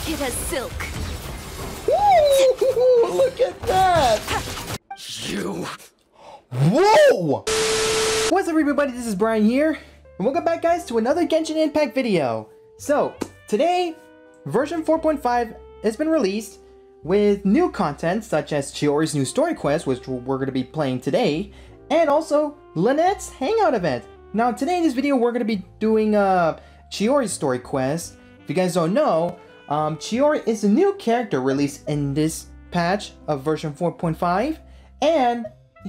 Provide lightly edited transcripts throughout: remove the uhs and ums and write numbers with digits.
kid has silk. Ooh, look at that! You! Whoa! What's up everybody, this is Bryan here, and welcome back guys to another Genshin Impact video. So, today, version 4.5 has been released with new content such as Chiori's new story quest, which we're going to be playing today, and also Lynette's hangout event. Now today in this video we're going to be doing Chiori's story quest. If you guys don't know, Chiori is a new character released in this patch of version 4.5, and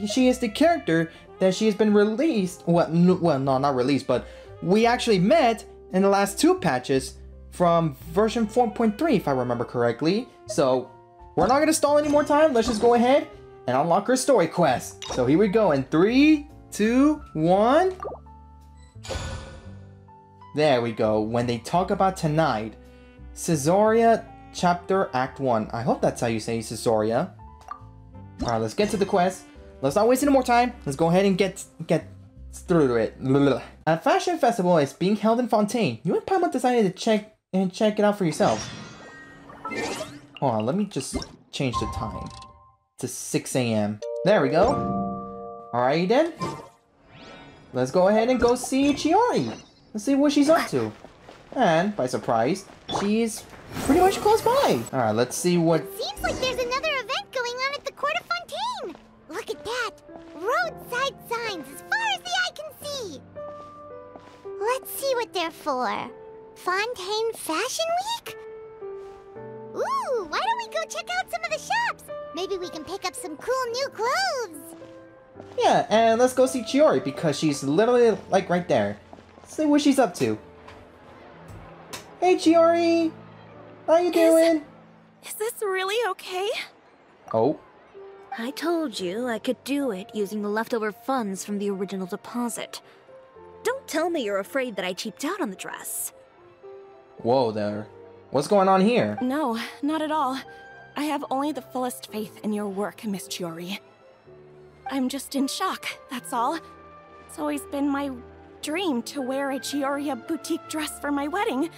she is the character that she has been released, well no, not released, but we actually met in the last two patches from version 4.3 if I remember correctly. So we're not going to stall any more time, let's just go ahead and unlock her story quest. So here we go in 3, 2, 1. There we go. When they talk about tonight, Cisoria chapter act 1. I hope that's how you say Cisoria. Alright, let's get to the quest. Let's not waste any more time. Let's go ahead and get through it. A fashion festival is being held in Fontaine. You and Paimon decided to check it out for yourself. Hold on, let me just change the time to 6 AM. There we go. Alright then. Let's go ahead and go see Chiori. Let's see what she's up to. And, by surprise, she's pretty much close by. Alright, let's see what... It seems like there's another event going on at the court of Fontaine. Look at that. Roadside signs as far as the eye can see. Let's see what they're for. Fontaine Fashion Week? Ooh, why don't we go check out some of the shops? Maybe we can pick up some cool new clothes. Yeah, and let's go see Chiori because she's literally like right there. Let's see what she's up to. Hey Chiori! How you doing? Is this really okay? Oh. I told you I could do it using the leftover funds from the original deposit. Don't tell me you're afraid that I cheaped out on the dress. Whoa there. What's going on here? No, not at all. I have only the fullest faith in your work, Miss Chiori. I'm just in shock, that's all. It's always been my dream to wear a Chioria boutique dress for my wedding.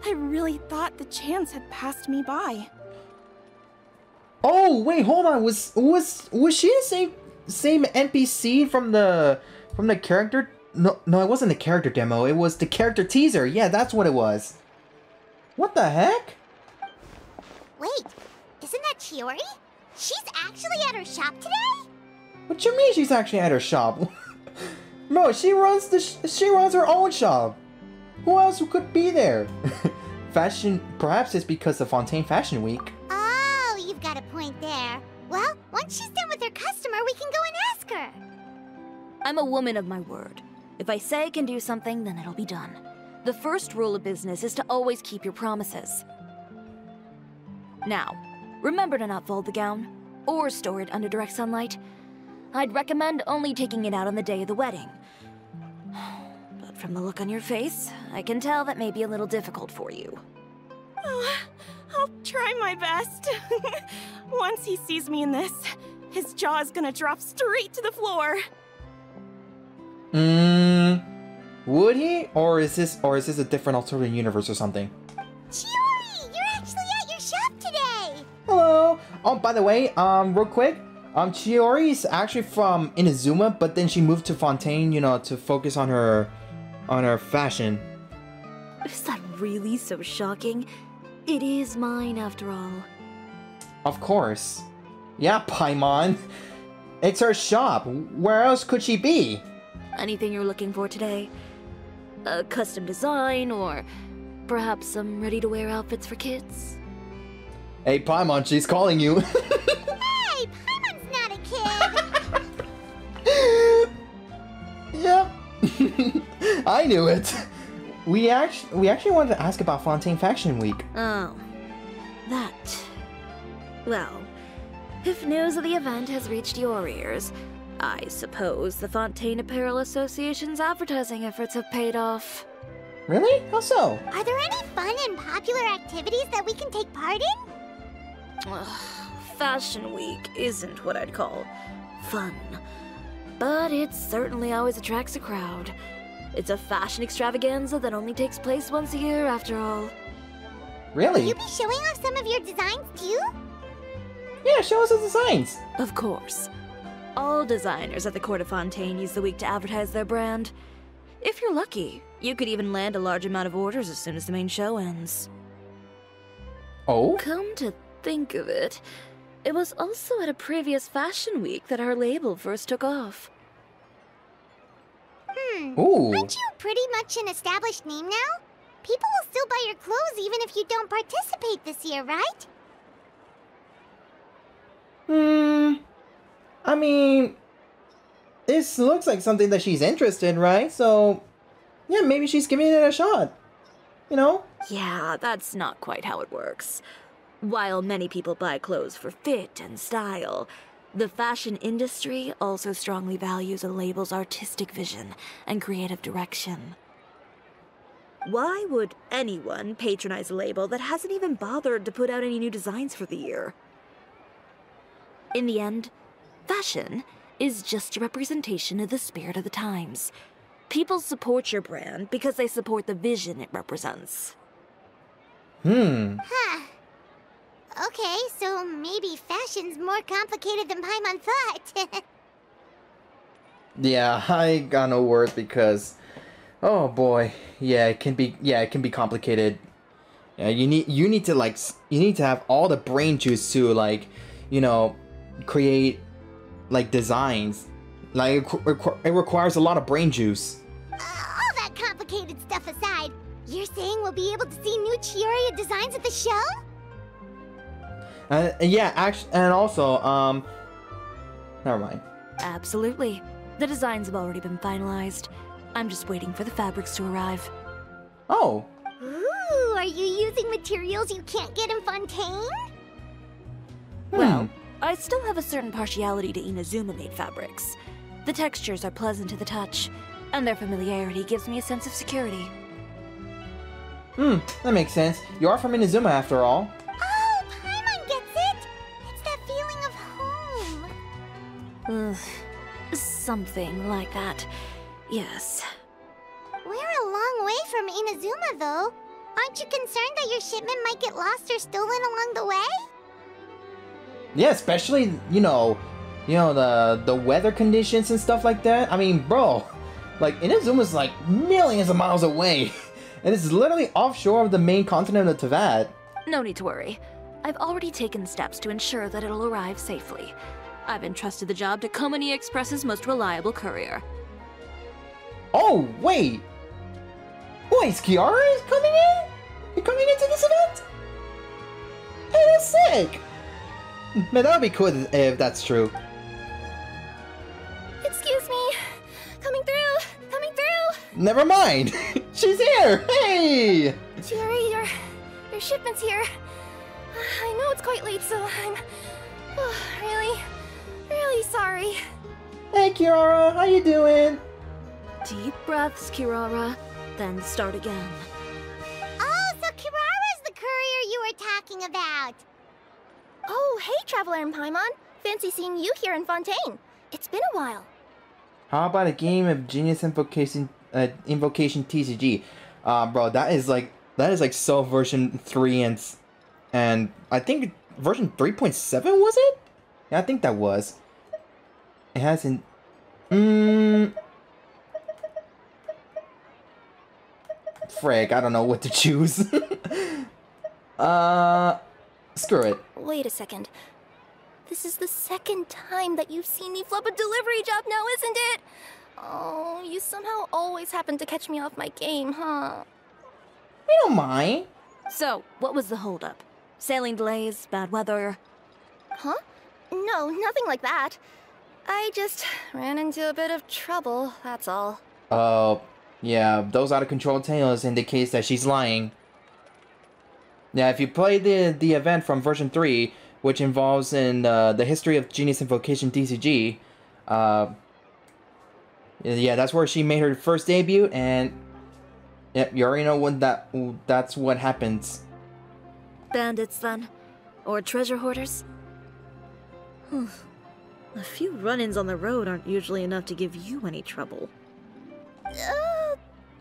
I really thought the chance had passed me by. Oh wait, hold on. Was she the same NPC from the character? No, it wasn't the character demo. It was the character teaser. Yeah, that's what it was. What the heck? Wait, isn't that Chiori? She's actually at her shop today? What you mean she's actually at her shop? Bro, she runs her own shop. Who else could be there? Fashion, perhaps it's because of Fontaine Fashion Week. Oh, you've got a point there. Well, once she's done with her customer, we can go and ask her. I'm a woman of my word. If I say I can do something, then it'll be done. The first rule of business is to always keep your promises. Now, remember to not fold the gown, or store it under direct sunlight. I'd recommend only taking it out on the day of the wedding. But from the look on your face, I can tell that may be a little difficult for you. Oh, I'll try my best. Once he sees me in this, his jaw is gonna drop straight to the floor. Would he? Or is this a different alternate universe or something? Chiori, you're actually at your shop today. Hello. Oh, by the way, real quick, Chiori is actually from Inazuma, but then she moved to Fontaine, you know, to focus on her fashion. Is that really so shocking? It is mine, after all. Of course. Yeah, Paimon. It's her shop. Where else could she be? Anything you're looking for today? A custom design, or perhaps some ready-to-wear outfits for kids? Hey, Paimon, she's calling you. Hey, Paimon's not a kid. Yep. I knew it. We actually wanted to ask about Fontaine Fashion Week. Oh. That. Well, if news of the event has reached your ears, I suppose the Fontaine Apparel Association's advertising efforts have paid off. Really? How so? Are there any fun and popular activities that we can take part in? Fashion Week isn't what I'd call fun. But it certainly always attracts a crowd. It's a fashion extravaganza that only takes place once a year, after all. Really? Will you be showing off some of your designs too? Yeah, show us the designs. Of course. All designers at the Court of Fontaine use the week to advertise their brand. If you're lucky, you could even land a large amount of orders as soon as the main show ends. Oh? Come to think of it, it was also at a previous fashion week that our label first took off. Ooh. Aren't you pretty much an established name now? People will still buy your clothes even if you don't participate this year, right? I mean, this looks like something that she's interested in, right? So, yeah, maybe she's giving it a shot. You know? Yeah, that's not quite how it works. While many people buy clothes for fit and style, the fashion industry also strongly values a label's artistic vision and creative direction. Why would anyone patronize a label that hasn't even bothered to put out any new designs for the year? In the end, fashion is just a representation of the spirit of the times. People support your brand because they support the vision it represents. Huh. Okay, so maybe fashion's more complicated than Paimon thought. Yeah, I got no words because, oh boy, yeah, it can be complicated. Yeah, you need to have all the brain juice to, like, you know, create like designs. Like it requires a lot of brain juice. All that complicated stuff aside, you're saying we'll be able to see new Chiori designs at the show? Yeah, actually, and also, never mind. Absolutely. The designs have already been finalized. I'm just waiting for the fabrics to arrive. Oh. Ooh, are you using materials you can't get in Fontaine? Well, I still have a certain partiality to Inazuma-made fabrics. The textures are pleasant to the touch, and their familiarity gives me a sense of security. That makes sense. You are from Inazuma after all. Oh, Paimon gets it! It's that feeling of home. Something like that. Yes. We're a long way from Inazuma, though. Aren't you concerned that your shipment might get lost or stolen along the way? Yeah, especially, you know the weather conditions and stuff like that. I mean, bro, like Inazuma's like millions of miles away, and it's literally offshore of the main continent of Teyvat. No need to worry. I've already taken steps to ensure that it'll arrive safely. I've entrusted the job to Komani Express's most reliable courier. Oh, wait! Wait, Chiori is coming in? You're coming into this event? Hey, that's sick! Man, that would be cool if that's true. Excuse me. Coming through. Coming through. Never mind! She's here! Hey! Chiori, your shipment's here. I know it's quite late, so I'm really sorry. Hey, Chiori, how you doing? Deep breaths, Kirara, then start again. Oh, so Kirara's the courier you were talking about. Oh, hey, Traveler and Paimon. Fancy seeing you here in Fontaine. It's been a while. How about a game of Genius Invocation TCG? Bro, that is like so version 3 and I think version 3.7 was it? Yeah, I think that was. It hasn't. Frick, I don't know what to choose. Screw it. Wait a second. This is the second time that you've seen me flub a delivery job now, isn't it? Oh, you somehow always happen to catch me off my game, huh? We don't mind. So, what was the holdup? Sailing delays, bad weather? Huh? No, nothing like that. I just ran into a bit of trouble, that's all. Yeah, those out of control tales indicates that she's lying. Yeah, if you play the event from version 3, which involves in the history of Genius Invocation TCG, yeah, that's where she made her first debut, and yep, you already know that's what happens. Bandits, then? Or treasure hoarders? A few run-ins on the road aren't usually enough to give you any trouble.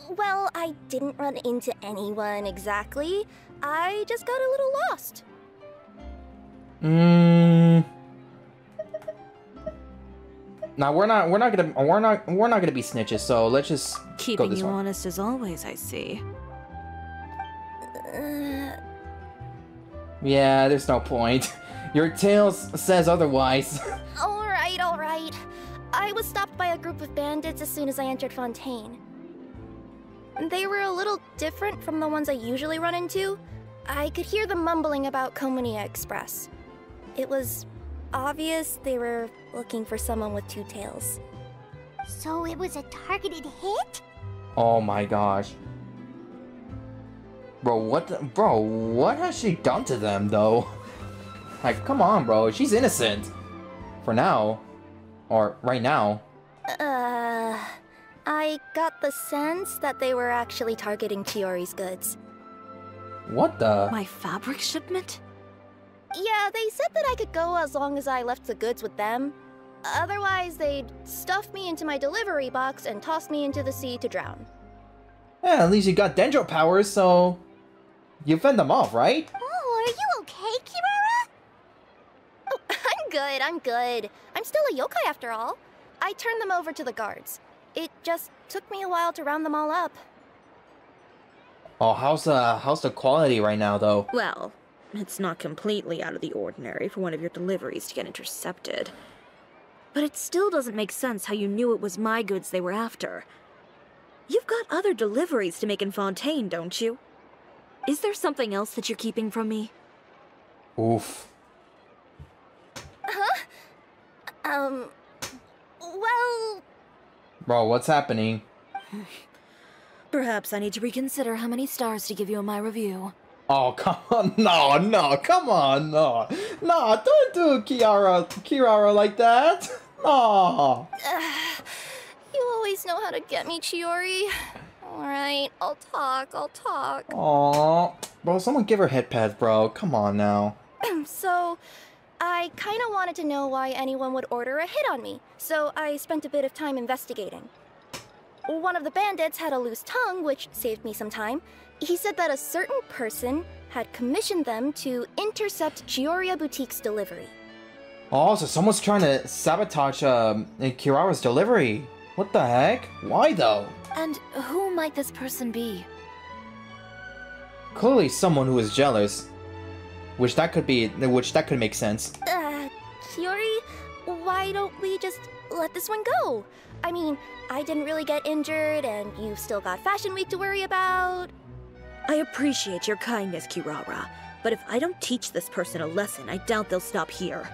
Well, I didn't run into anyone exactly, I just got a little lost. Now we're not gonna be snitches, so let's just go Keeping this you one. honest as always, I see. Yeah, there's no point. Your tail says otherwise. Alright, alright. I was stopped by a group of bandits as soon as I entered Fontaine. They were a little different from the ones I usually run into. I could hear them mumbling about Komunia Express. It was obvious they were looking for someone with two tails. So it was a targeted hit? Oh my gosh. Bro, what has she done to them, though? Like, come on, bro. She's innocent. For now. Or right now. I got the sense that they were actually targeting Chiori's goods. What the? My fabric shipment? Yeah, they said that I could go as long as I left the goods with them. Otherwise, they'd stuff me into my delivery box and toss me into the sea to drown. Yeah, at least you got dendro powers, so... You fend them off, right? Oh, are you okay, Kirara? Oh, I'm good. I'm still a yokai after all. I turned them over to the guards. It just took me a while to round them all up. Oh, how's the quality right now, though? Well, it's not completely out of the ordinary for one of your deliveries to get intercepted. But it still doesn't make sense how you knew it was my goods they were after. You've got other deliveries to make in Fontaine, don't you? Is there something else that you're keeping from me? Oof. Well... Bro, what's happening? Perhaps I need to reconsider how many stars to give you in my review. Oh, come on. No, come on, no. No, don't do Kirara like that. No. You always know how to get me, Chiori. Alright, I'll talk. Aw. Bro, someone give her head pads, bro. Come on now. So, I kinda wanted to know why anyone would order a hit on me, so I spent a bit of time investigating. One of the bandits had a loose tongue, which saved me some time. He said that a certain person had commissioned them to intercept Chiori Boutique's delivery. Oh, so someone's trying to sabotage Kirara's delivery. What the heck? Why though? And who might this person be? Clearly someone who is jealous. Which that could make sense. Chiori, why don't we just let this one go? I mean, I didn't really get injured, and you've still got Fashion Week to worry about. I appreciate your kindness, Kirara, but if I don't teach this person a lesson, I doubt they'll stop here.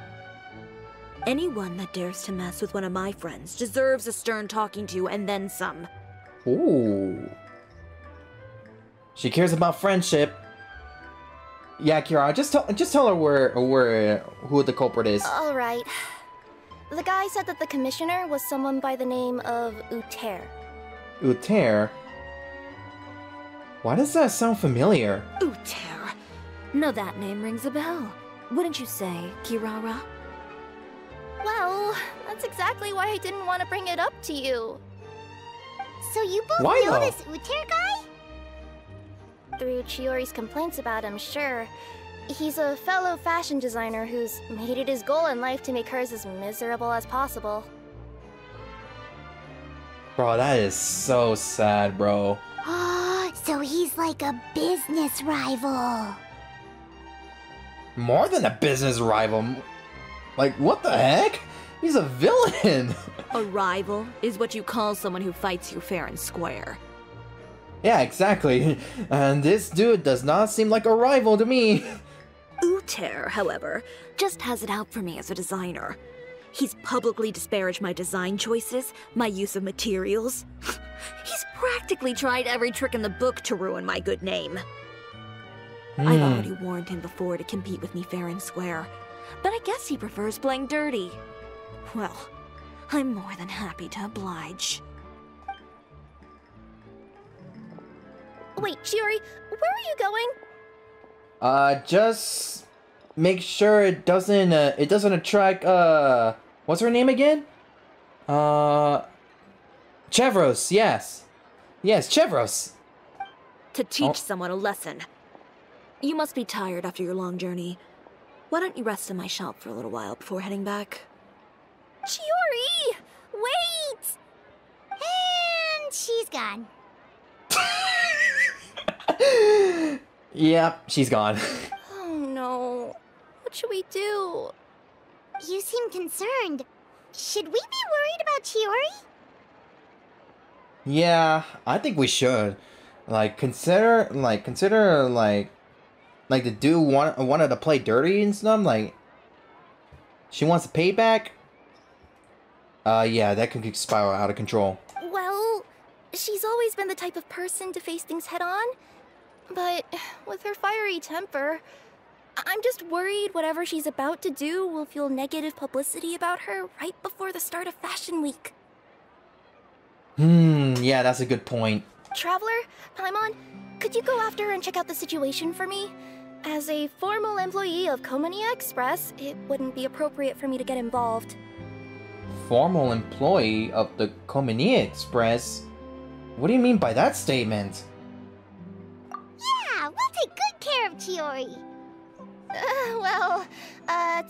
Anyone that dares to mess with one of my friends deserves a stern talking to and then some. Ooh. She cares about friendship. Yeah, Kirara, just tell her who the culprit is. All right. The guy said that the commissioner was someone by the name of Uter. Uter? Why does that sound familiar? Uter. No, that name rings a bell. Wouldn't you say, Kirara? Well, that's exactly why I didn't want to bring it up to you. So you both Why know though? this Uter guy? Through Chiori's complaints about him, sure. He's a fellow fashion designer who's made it his goal in life to make hers as miserable as possible. Bro, that is so sad, bro. So he's like a business rival. More than a business rival. Like, what the heck? He's a villain. A rival is what you call someone who fights you fair and square. Yeah, exactly. And this dude does not seem like a rival to me. Uter, however, just has it out for me as a designer. He's publicly disparaged my design choices, my use of materials. He's practically tried every trick in the book to ruin my good name. I've already warned him before to compete with me fair and square, but I guess he prefers playing dirty. Well, I'm more than happy to oblige. Wait, Chiori, where are you going? Just make sure it doesn't attract, what's her name again? Chevros, yes. Yes, Chevros. To teach someone a lesson. You must be tired after your long journey. Why don't you rest in my shop for a little while before heading back? Chiori! Wait! And she's gone. Yep, she's gone. Oh no. What should we do? You seem concerned. Should we be worried about Chiori? Yeah, I think we should. Consider the dude wanted to play dirty and stuff. Like, she wants to pay back. Yeah, that could spiral out of control. Well, she's always been the type of person to face things head on. But with her fiery temper, I'm just worried whatever she's about to do will feel negative publicity about her right before the start of Fashion Week. Yeah, that's a good point. Traveler, Paimon, could you go after and check out the situation for me? As a formal employee of Komania Express, it wouldn't be appropriate for me to get involved. Formal employee of the Komania Express? What do you mean by that statement? Yeah, we'll take good care of Chiori.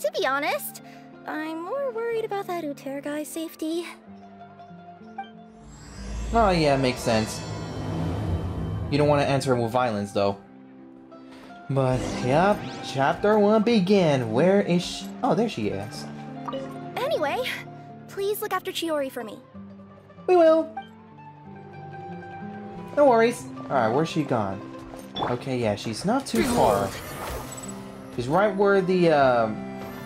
To be honest, I'm more worried about that Uter guy's safety. Oh yeah, makes sense. You don't want to answer him with violence, though. But, yep, chapter 1 begin. Where is she? Oh, there she is. Anyway, please look after Chiori for me. We will. No worries. Alright, where's she gone? Okay, yeah, she's not too far. She's right where the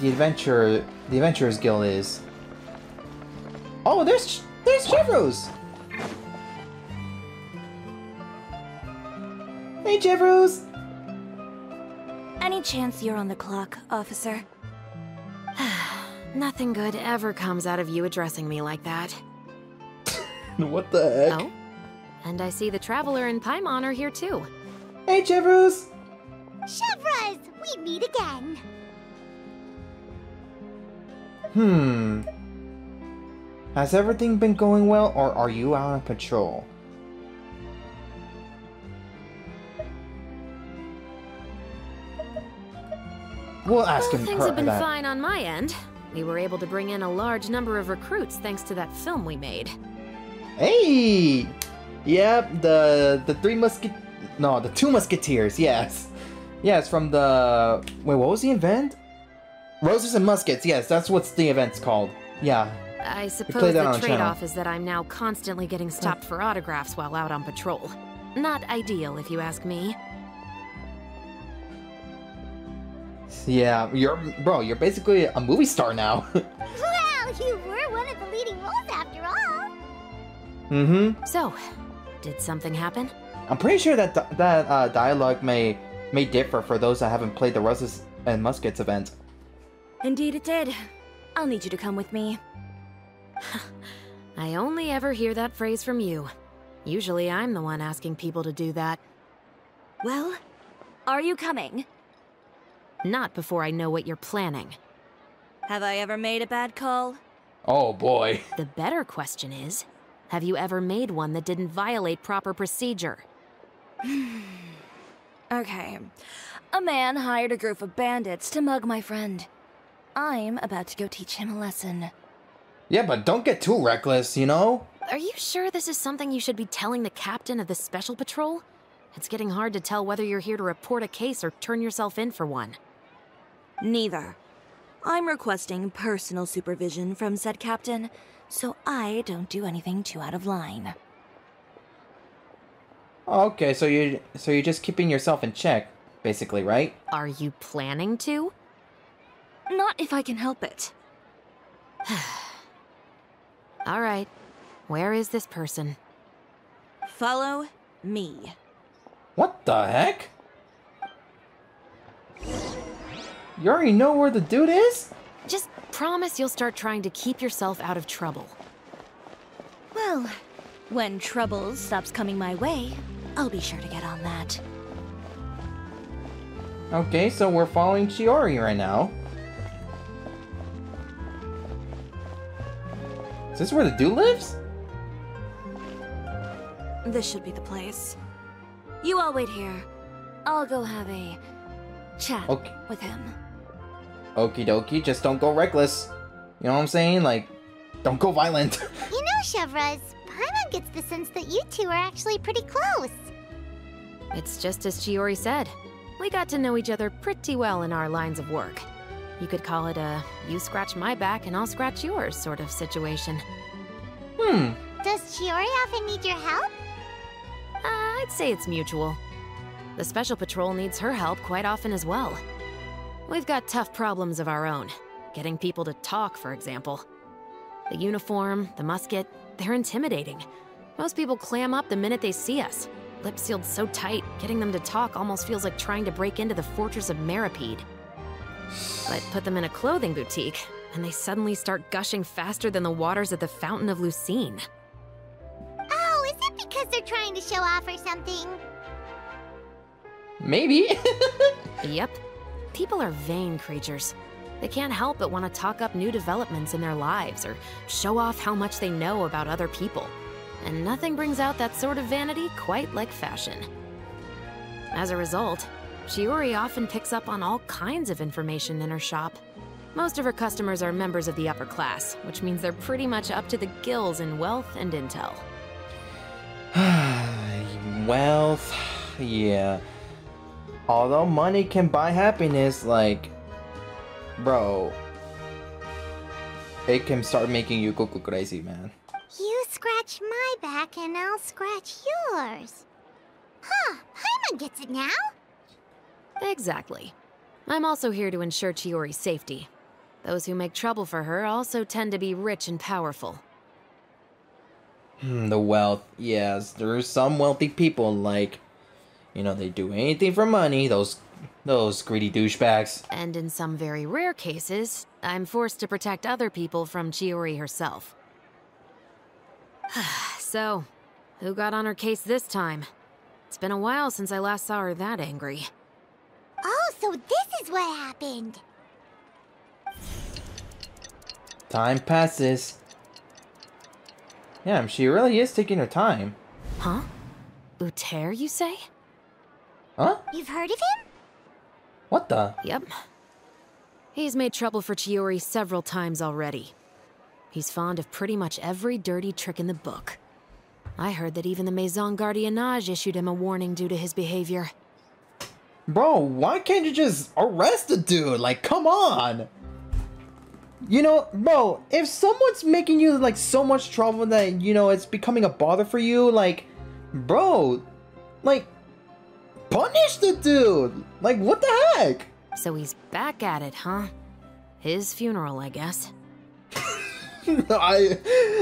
Adventurers Guild is. Oh, there's Chivros! Hey, Chivros! Any chance you're on the clock, officer? Nothing good ever comes out of you addressing me like that. What the heck? Oh? And I see the Traveler and Paimon are here too. Hey, Chivros! Chevras, we meet again. Has everything been going well, or are you out on patrol? We'll ask him Things have been that. fine on my end. We were able to bring in a large number of recruits thanks to that film we made. Hey! Yep, the Two Musketeers, yes. Yes, from the... Wait, what was the event? Roses and Muskets, yes, that's what the event's called. Yeah. I suppose the trade-off is that I'm now constantly getting stopped for autographs while out on patrol. Not ideal, if you ask me. Yeah, you're basically a movie star now. Well, you were one of the leading roles after all. So, did something happen? I'm pretty sure that dialogue may differ for those that haven't played the Roses and Muskets event. Indeed it did. I'll need you to come with me. I only ever hear that phrase from you. Usually I'm the one asking people to do that. Well, are you coming? Not before I know what you're planning. Have I ever made a bad call? Oh boy. The better question is, have you ever made one that didn't violate proper procedure? Okay. A man hired a group of bandits to mug my friend. I'm about to go teach him a lesson. Yeah, but don't get too reckless, you know? Are you sure this is something you should be telling the captain of the special patrol? It's getting hard to tell whether you're here to report a case or turn yourself in for one. Neither. I'm requesting personal supervision from said captain, so I don't do anything too out of line. Okay, so you're just keeping yourself in check, basically, right? Are you planning to? Not if I can help it. All right. Where is this person? Follow me. What the heck? You already know where the dude is? Just promise you'll start trying to keep yourself out of trouble. Well, when trouble stops coming my way, I'll be sure to get on that. Okay, so we're following Chiori right now. Is this where the dude lives? This should be the place. You all wait here. I'll go have a chat Okay. with him. Okie dokie, just don't go reckless. You know what I'm saying? Like, don't go violent. You know, Chevraz, Paimon gets the sense that you two are actually pretty close. It's just as Chiori said. We got to know each other pretty well in our lines of work. You could call it a you scratch my back and I'll scratch yours sort of situation. Does Chiori often need your help? I'd say it's mutual. The Special Patrol needs her help quite often as well. We've got tough problems of our own. Getting people to talk, for example. The uniform, the musket, they're intimidating. Most people clam up the minute they see us. Lips sealed so tight, getting them to talk almost feels like trying to break into the fortress of Meripede. But put them in a clothing boutique, and they suddenly start gushing faster than the waters at the Fountain of Lucine. Oh, is it because they're trying to show off or something? Maybe. Yep. People are vain creatures. They can't help but want to talk up new developments in their lives or show off how much they know about other people. And nothing brings out that sort of vanity quite like fashion. As a result, Chiori often picks up on all kinds of information in her shop. Most of her customers are members of the upper class, which means they're pretty much up to the gills in wealth and intel. Wealth, yeah. Although money can buy happiness, like, bro, it can start making you go crazy, man. You scratch my back and I'll scratch yours. Huh, Paimon gets it now? Exactly. I'm also here to ensure Chiori's safety. Those who make trouble for her also tend to be rich and powerful. The wealth, yes. There are some wealthy people, like, you know, they do anything for money, those greedy douchebags. And in some very rare cases, I'm forced to protect other people from Chiori herself. So, who got on her case this time? It's been a while since I last saw her that angry. Oh, so this is what happened. Time passes. Yeah, she really is taking her time. Huh? Uter, you say? Huh? You've heard of him? What the? Yep. He's made trouble for Chiori several times already. He's fond of pretty much every dirty trick in the book. I heard that even the Maison Gardiennage issued him a warning due to his behavior. Bro, why can't you just arrest the dude? Like, come on! You know, bro, if someone's making you, like, so much trouble that, you know, it's becoming a bother for you, like, bro, like, punish the dude! Like, what the heck? So he's back at it, huh? His funeral, I guess. I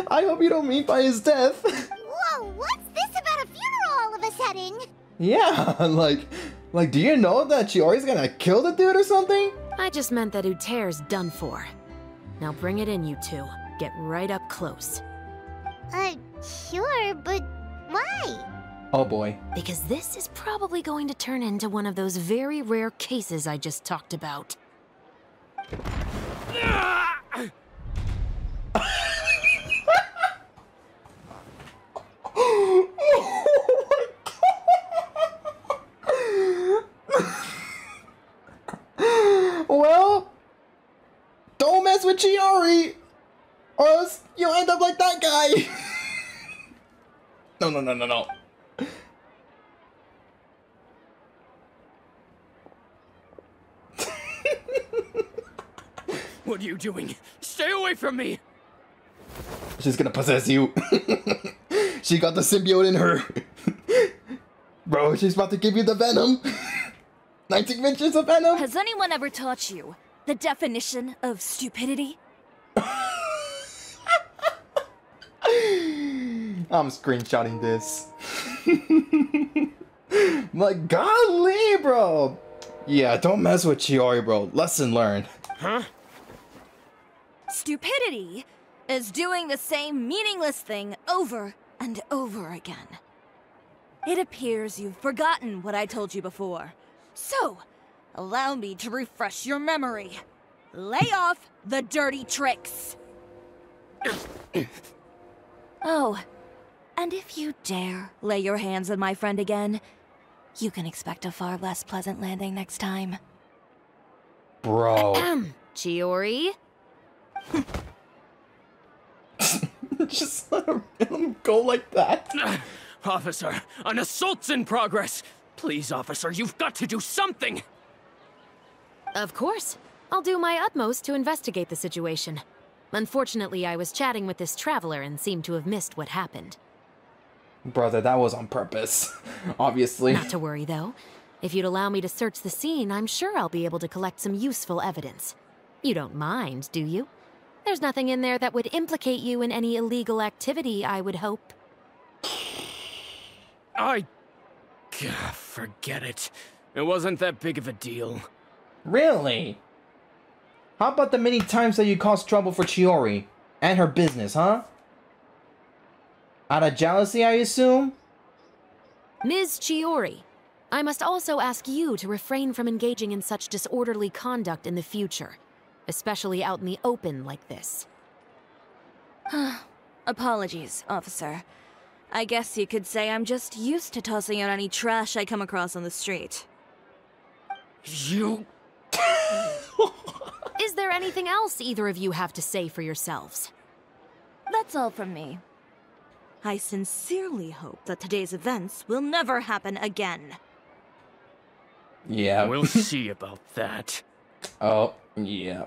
hope you don't mean by his death. Whoa, what's this about a funeral all of a sudden? Yeah, like, do you know that Chiori's gonna kill the dude or something? I just meant that Uter's done for. Now bring it in, you two. Get right up close. Sure, but why? Oh boy. Because this is probably going to turn into one of those very rare cases I just talked about. Well, don't mess with Chiori, or else you'll end up like that guy. No. What are you doing? Stay away from me! She's gonna possess you. She got the symbiote in her. Bro, she's about to give you the venom. 19 inches of venom. Has anyone ever taught you the definition of stupidity? I'm screenshotting this. Like, golly, bro. Yeah, don't mess with Chiori, bro. Lesson learned. Huh? Stupidity is doing the same meaningless thing over and over again. It appears you've forgotten what I told you before. So, allow me to refresh your memory. Lay off the dirty tricks. Oh, and if you dare lay your hands on my friend again, you can expect a far less pleasant landing next time. Bro. Chiori? Just let him go like that. Officer, an assault's in progress. Please, officer, you've got to do something. Of course. I'll do my utmost to investigate the situation. Unfortunately, I was chatting with this traveler and seemed to have missed what happened. Brother, that was on purpose. Obviously. Not to worry, though. If you'd allow me to search the scene, I'm sure I'll be able to collect some useful evidence. You don't mind, do you? There's nothing in there that would implicate you in any illegal activity, I would hope. Forget it. It wasn't that big of a deal. Really? How about the many times that you caused trouble for Chiori and her business, huh? Out of jealousy, I assume? Ms. Chiori, I must also ask you to refrain from engaging in such disorderly conduct in the future, especially out in the open like this. Apologies, officer. I guess you could say I'm just used to tossing out any trash I come across on the street. You... Is there anything else either of you have to say for yourselves? That's all from me. I sincerely hope that today's events will never happen again. Yeah. We'll see about that. Oh, yeah.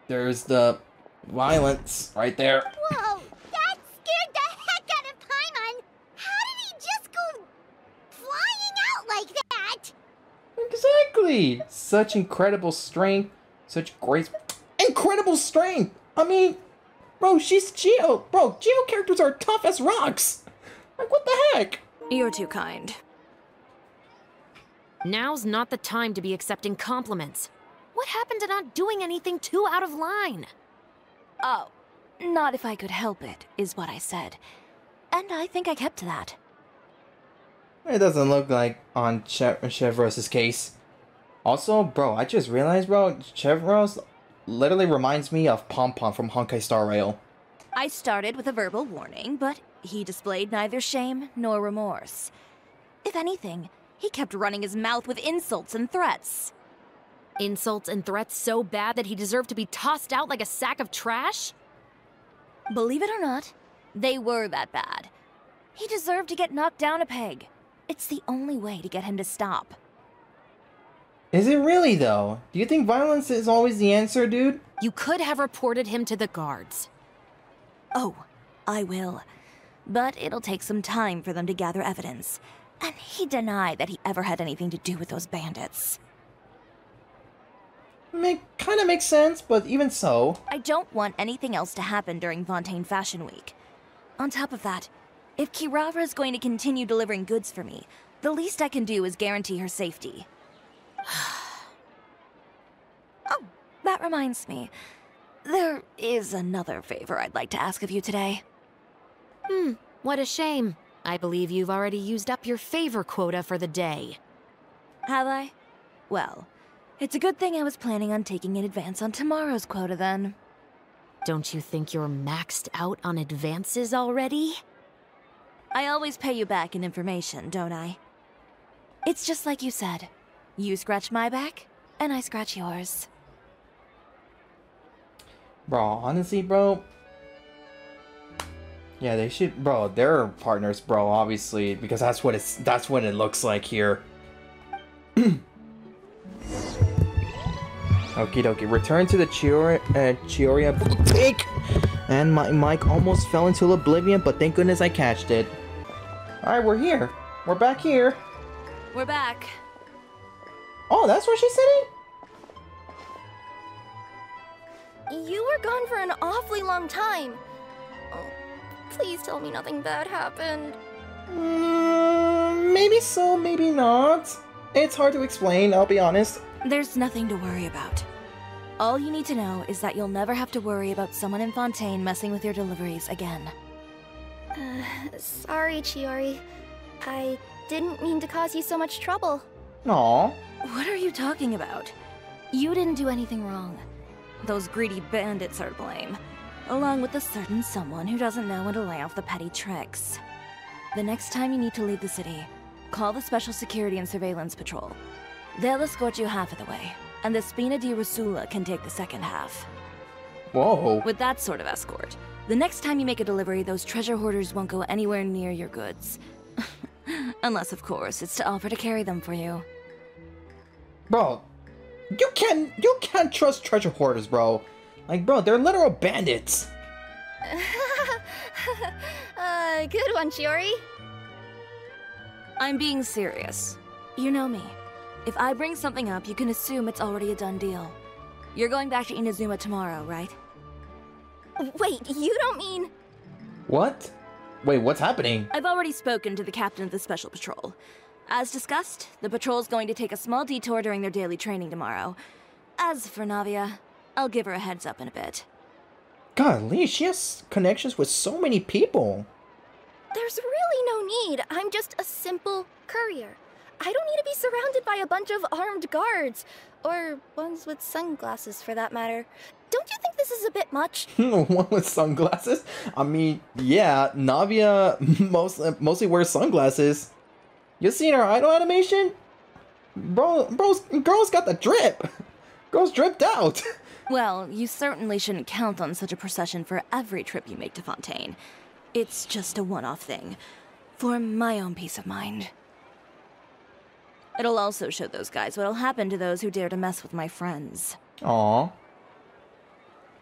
There's the violence right there. Whoa, that scared the heck out of Paimon! How did he just go flying out like that? Exactly! Such incredible strength. Such great... Incredible strength! I mean... Bro, she's Geo. Bro, Geo characters are tough as rocks. Like, what the heck? You're too kind. Now's not the time to be accepting compliments. What happened to not doing anything too out of line? Oh, not if I could help it, is what I said. And I think I kept to that. It doesn't look like on Chevros' case. Also, bro, I just realized, bro, Chevros literally reminds me of Pom Pom from Honkai Star Rail. I started with a verbal warning, but he displayed neither shame nor remorse. If anything, he kept running his mouth with insults and threats. Insults and threats so bad that he deserved to be tossed out like a sack of trash? Believe it or not, they were that bad. He deserved to get knocked down a peg. It's the only way to get him to stop. Is it really, though? Do you think violence is always the answer, dude? You could have reported him to the guards. Oh, I will. But it'll take some time for them to gather evidence. And he denied that he ever had anything to do with those bandits. Kinda makes sense, but even so... I don't want anything else to happen during Fontaine Fashion Week. On top of that, if Kirara is going to continue delivering goods for me, the least I can do is guarantee her safety. Oh, that reminds me. There is another favor I'd like to ask of you today. What a shame. I believe you've already used up your favor quota for the day. Have I? Well, it's a good thing I was planning on taking an advance on tomorrow's quota then. Don't you think you're maxed out on advances already? I always pay you back in information, don't I? It's just like you said. You scratch my back, and I scratch yours. Bro, honestly, bro... Yeah, they should... Bro, they're partners, bro, obviously, because that's what it looks like here. Okie dokie, return to the Cioria boutique. And my mic almost fell into oblivion, but thank goodness I catched it. Alright, we're here. We're back here. We're back. Oh, that's where she's sitting? You were gone for an awfully long time. Oh, please tell me nothing bad happened. Maybe so, maybe not. It's hard to explain, I'll be honest. There's nothing to worry about. All you need to know is that you'll never have to worry about someone in Fontaine messing with your deliveries again. Sorry, Chiori. I didn't mean to cause you so much trouble. Aw. What are you talking about? You didn't do anything wrong. Those greedy bandits are to blame, along with a certain someone who doesn't know when to lay off the petty tricks. The next time you need to leave the city, call the Special Security and Surveillance Patrol. They'll escort you half of the way. and the Spina di Rusula can take the second half. Whoa. With that sort of escort, the next time you make a delivery, those treasure hoarders won't go anywhere near your goods. Unless, of course, it's to offer to carry them for you. Bro, you can't trust treasure hoarders, bro. Like, bro, they're literal bandits. Good one, Chiori. I'm being serious. You know me. If I bring something up, you can assume it's already a done deal. You're going back to Inazuma tomorrow, right? Wait, you don't mean... What? Wait, what's happening? I've already spoken to the captain of the Special Patrol. As discussed, the patrol's going to take a small detour during their daily training tomorrow. As for Navia, I'll give her a heads up in a bit. Golly, she has connections with so many people. There's really no need. I'm just a simple courier. I don't need to be surrounded by a bunch of armed guards. Or ones with sunglasses, for that matter. Don't you think this is a bit much? One with sunglasses? I mean, yeah, Navia mostly wears sunglasses. You seen her idol animation? Girl's got the drip. Girl's dripped out. Well, you certainly shouldn't count on such a procession for every trip you make to Fontaine. It's just a one-off thing, for my own peace of mind. It'll also show those guys what'll happen to those who dare to mess with my friends. Aww.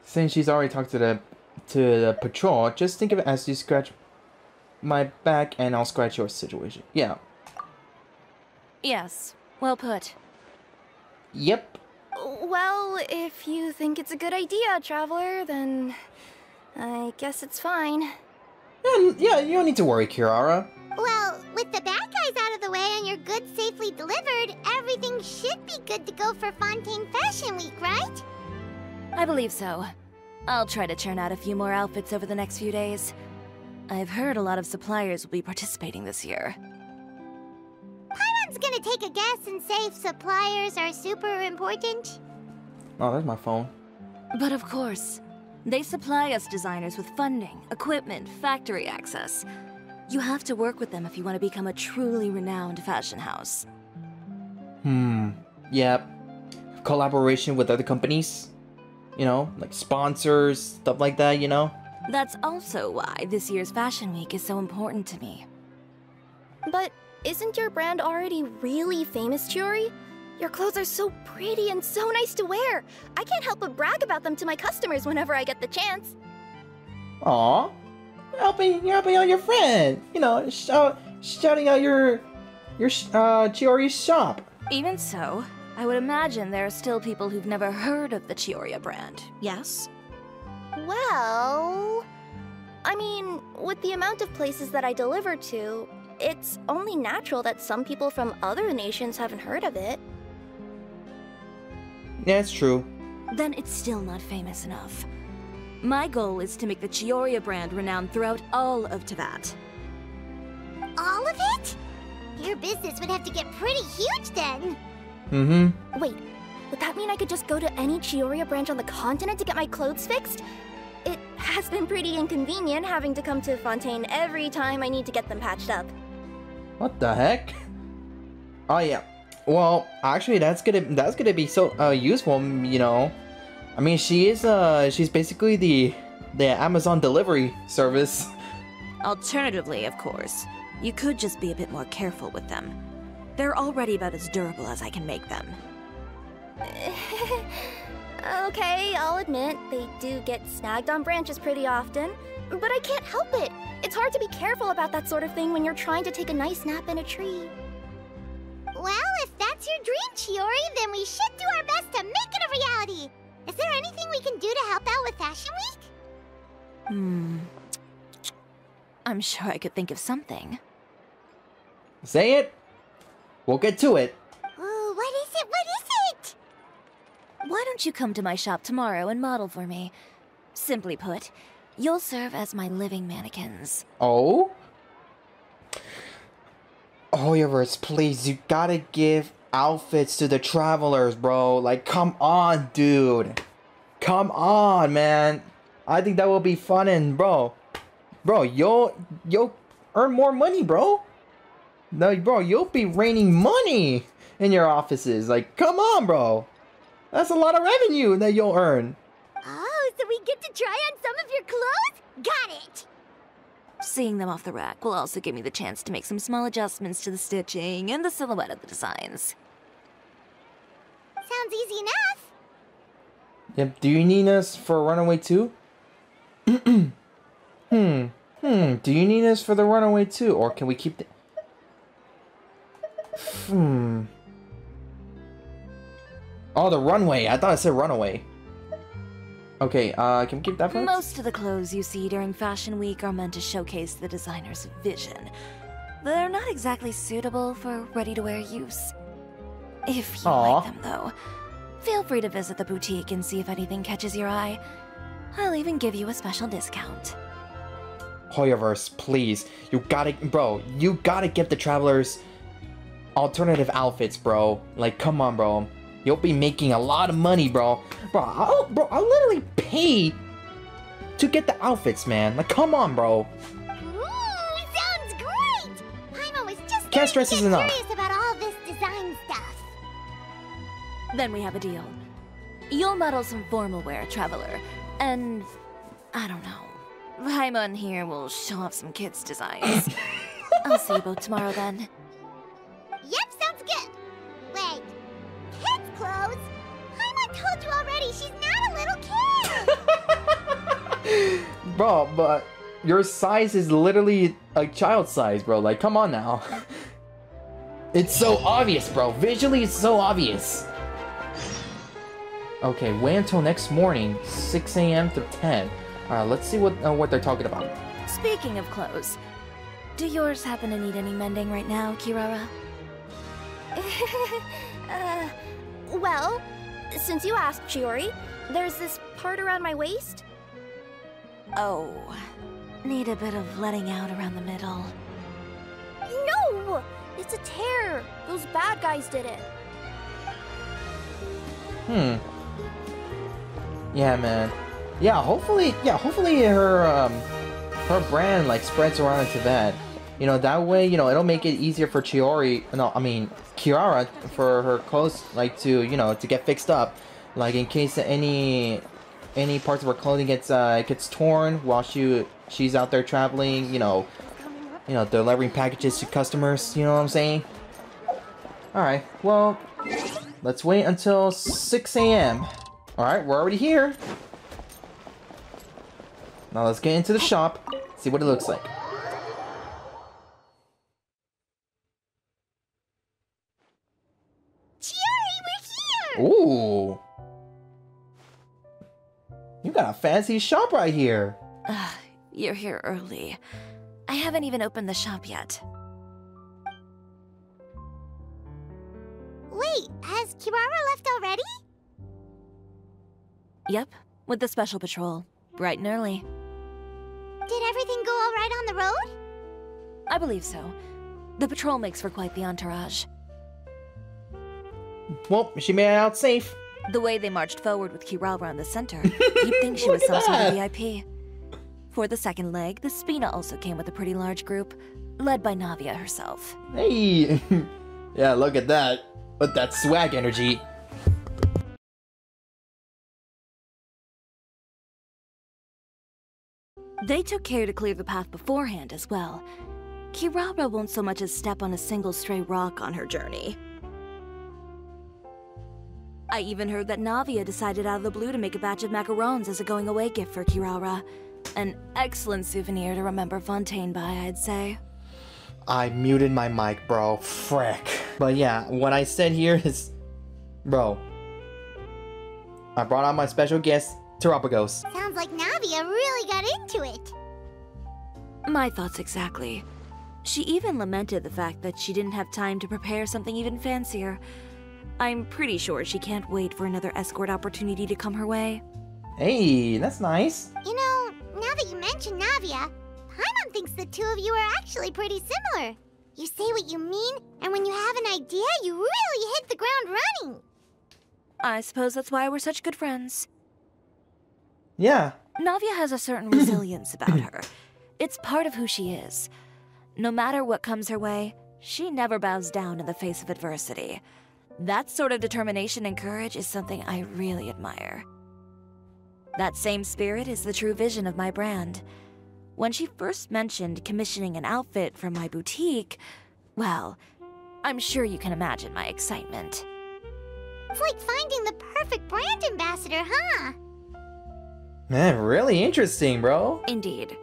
Since she's already talked to the patrol, just think of it as you scratch my back and I'll scratch your situation. Yeah. Yes, well put. Yep. Well, if you think it's a good idea, Traveler, then I guess it's fine. Yeah, you don't need to worry, Kiara. Well, with the bad guys out of the way and your goods safely delivered, everything should be good to go for Fontaine Fashion Week, right? I believe so. I'll try to churn out a few more outfits over the next few days. I've heard a lot of suppliers will be participating this year. Paimon's gonna take a guess and say if suppliers are super important. Oh, there's my phone. But of course, they supply us designers with funding, equipment, factory access. You have to work with them if you want to become a truly renowned fashion house. Yep. Collaboration with other companies. You know, like sponsors, stuff like that, you know? That's also why this year's Fashion Week is so important to me. But isn't your brand already really famous, Chiori? Your clothes are so pretty and so nice to wear. I can't help but brag about them to my customers whenever I get the chance. Aw. You're helping out your friend. You know, shouting out your Chiori's shop. Even so, I would imagine there are still people who've never heard of the Chiori brand, yes? Well... I mean, with the amount of places that I deliver to, it's only natural that some people from other nations haven't heard of it. Yeah, it's true. Then it's still not famous enough. My goal is to make the Chiori brand renowned throughout all of Teyvat. All of it? Your business would have to get pretty huge then. Wait, would that mean I could just go to any Chiori branch on the continent to get my clothes fixed? It has been pretty inconvenient having to come to Fontaine every time I need to get them patched up. What the heck? Oh yeah. Well, actually, that's gonna be so useful. You know, I mean, she's basically the Amazon delivery service. Alternatively, of course, you could just be a bit more careful with them. They're already about as durable as I can make them. Okay, I'll admit, they do get snagged on branches pretty often, but I can't help it. It's hard to be careful about that sort of thing when you're trying to take a nice nap in a tree. Well, if that's your dream, Chiori, then we should do our best to make it a reality. Is there anything we can do to help out with Fashion Week? I'm sure I could think of something. Say it. We'll get to it. Ooh, what is it? What is it? Why don't you come to my shop tomorrow and model for me? Simply put, you'll serve as my living mannequins. Oh? Hoyoverse, please, you gotta give outfits to the travelers, bro. Like, come on, dude. Come on, man. I think that will be fun and, bro, you'll earn more money, bro. No, bro, you'll be raining money in your offices. Like, come on, bro. That's a lot of revenue that you'll earn. Oh, so we get to try on some of your clothes? Got it! Seeing them off the rack will also give me the chance to make some small adjustments to the stitching and the silhouette of the designs. Sounds easy enough. Yep, do you need us for a runaway too? Do you need us for the runaway too? Or can we keep the... Oh, the runway. I thought it said runaway. Okay, can we keep that for us? Most of the clothes you see during Fashion Week are meant to showcase the designer's vision. They're not exactly suitable for ready-to-wear use. If you like them, though, feel free to visit the boutique and see if anything catches your eye. I'll even give you a special discount. Hoyoverse, please. You gotta give the travelers alternative outfits, bro. Like, come on, bro. You'll be making a lot of money, bro. I'll literally pay to get the outfits, man. Like, come on, bro. Ooh, sounds great! Paimon was just Can't stress this enough. curious about all this design stuff. Then we have a deal. You'll model some formal wear, traveler, and I don't know. Paimon here will show off some kids' designs. I'll see you both tomorrow then. Yep, sounds good. Wait, kids' clothes? Paimon told you already, she's not a little kid. Bro, but your size is literally a child size, bro. Like, come on now. It's so obvious, bro. Visually, it's so obvious. Okay, wait until next morning, 6 a.m. to 10. Let's see what they're talking about. Speaking of clothes, do yours happen to need any mending right now, Kirara? Well, since you asked, Chiori, there's this part around my waist. Oh, need a bit of letting out around the middle. No! It's a tear. Those bad guys did it. Yeah, man. Yeah, hopefully her brand like spreads around into that. You know, that way, you know, it'll make it easier for Kirara for her clothes like to, you know, to get fixed up. Like in case any parts of her clothing gets torn while she's out there traveling, you know, delivering packages to customers, you know what I'm saying? Alright, well, let's wait until 6 a.m. Alright, we're already here. Now let's get into the shop, see what it looks like. Chiori, we're here! Ooh! You got a fancy shop right here. You're here early. I haven't even opened the shop yet. Wait, has Kirara left already? Yep, with the special patrol. Bright and early. Did everything go all right on the road? I believe so. The patrol makes for quite the entourage. Well, she made it out safe. The way they marched forward with Kirara in the center, you'd think she was some sort of VIP. For the second leg, the Spina also came with a pretty large group, led by Navia herself. Hey! Yeah, look at that. With that swag energy. They took care to clear the path beforehand as well. Kirara won't so much as step on a single stray rock on her journey. I even heard that Navia decided out of the blue to make a batch of macarons as a going-away gift for Kirara. An excellent souvenir to remember Fontaine by, I'd say. I muted my mic, bro. Frick. But yeah, what I said here is... Bro. I brought out my special guest, Terapagos. Sounds like Navia really got into it. My thoughts exactly. She even lamented the fact that she didn't have time to prepare something even fancier. I'm pretty sure she can't wait for another escort opportunity to come her way. Hey, that's nice. You know, now that you mention Navia, Paimon thinks the two of you are actually pretty similar. You say what you mean, and when you have an idea, you really hit the ground running. I suppose that's why we're such good friends. Yeah. Navia has a certain resilience about her. It's part of who she is. No matter what comes her way, she never bows down in the face of adversity. That sort of determination and courage is something I really admire. That same spirit is the true vision of my brand. When she first mentioned commissioning an outfit from my boutique, well, I'm sure you can imagine my excitement. It's like finding the perfect brand ambassador, huh? Man, really interesting, bro. Indeed.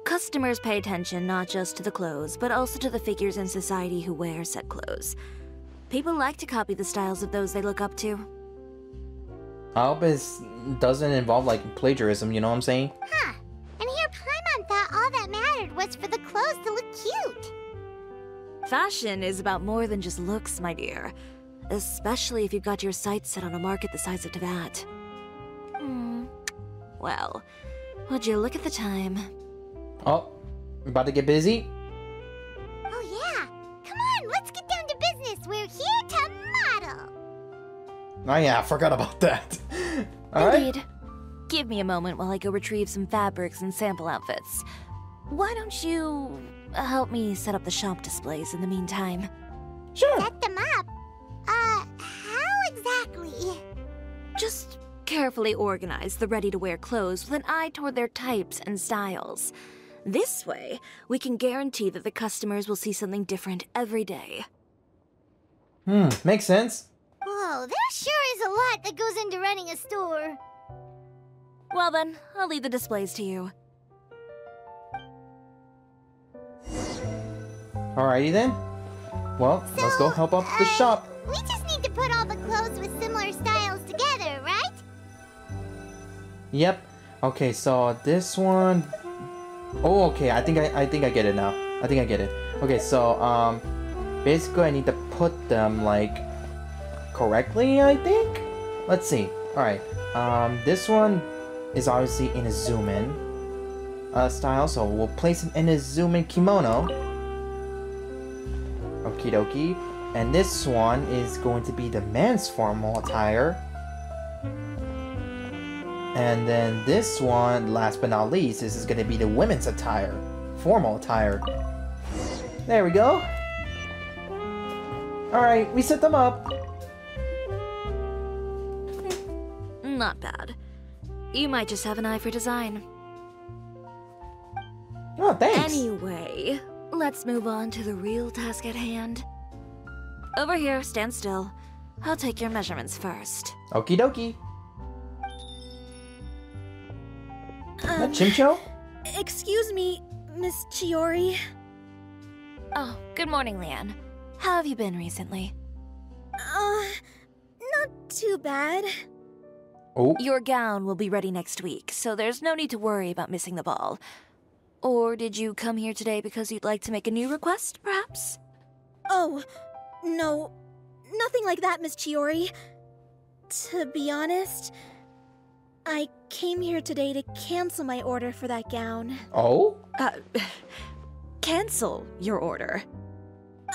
Customers pay attention not just to the clothes, but also to the figures in society who wear said clothes. People like to copy the styles of those they look up to. I hope it doesn't involve, like, plagiarism, you know what I'm saying? Huh. And here Paimon thought all that mattered was for the clothes to look cute. Fashion is about more than just looks, my dear. Especially if you've got your sights set on a market the size of Teyvat. Well, would you look at the time? Oh, about to get busy? Oh yeah. Come on, let's get down to business. We're here to model. Oh yeah, I forgot about that. Alright. Indeed. Give me a moment while I go retrieve some fabrics and sample outfits. Why don't you help me set up the shop displays in the meantime? Sure. Set them up? How exactly? Just carefully organize the ready-to-wear clothes with an eye toward their types and styles. This way, we can guarantee that the customers will see something different every day. Makes sense. Whoa, there sure is a lot that goes into running a store. Well then, I'll leave the displays to you. Alrighty then. Well, let's go help out the shop. We just need to put all the clothes with similar styles together, right? Yep. Okay, so this one. Oh, okay. I think I get it now. I think I get it. Okay, so basically I need to put them like correctly, I think. Let's see. All right. This one is obviously in a zoom in style, so we'll place it in a zoom in kimono. Okie dokie. And this one is going to be the man's formal attire. And then this one, last but not least, this is going to be the women's attire. Formal attire. There we go. Alright, we set them up. Not bad. You might just have an eye for design. Oh, thanks. Anyway, let's move on to the real task at hand. Over here, stand still. I'll take your measurements first. Okie dokie. Chimcho? Excuse me, Miss Chiori. Oh, good morning, Leanne. How have you been recently? Not too bad. Oh. Your gown will be ready next week, so there's no need to worry about missing the ball. Or did you come here today because you'd like to make a new request, perhaps? Oh, no. Nothing like that, Miss Chiori. To be honest, I came here today to cancel my order for that gown. Oh? Cancel your order.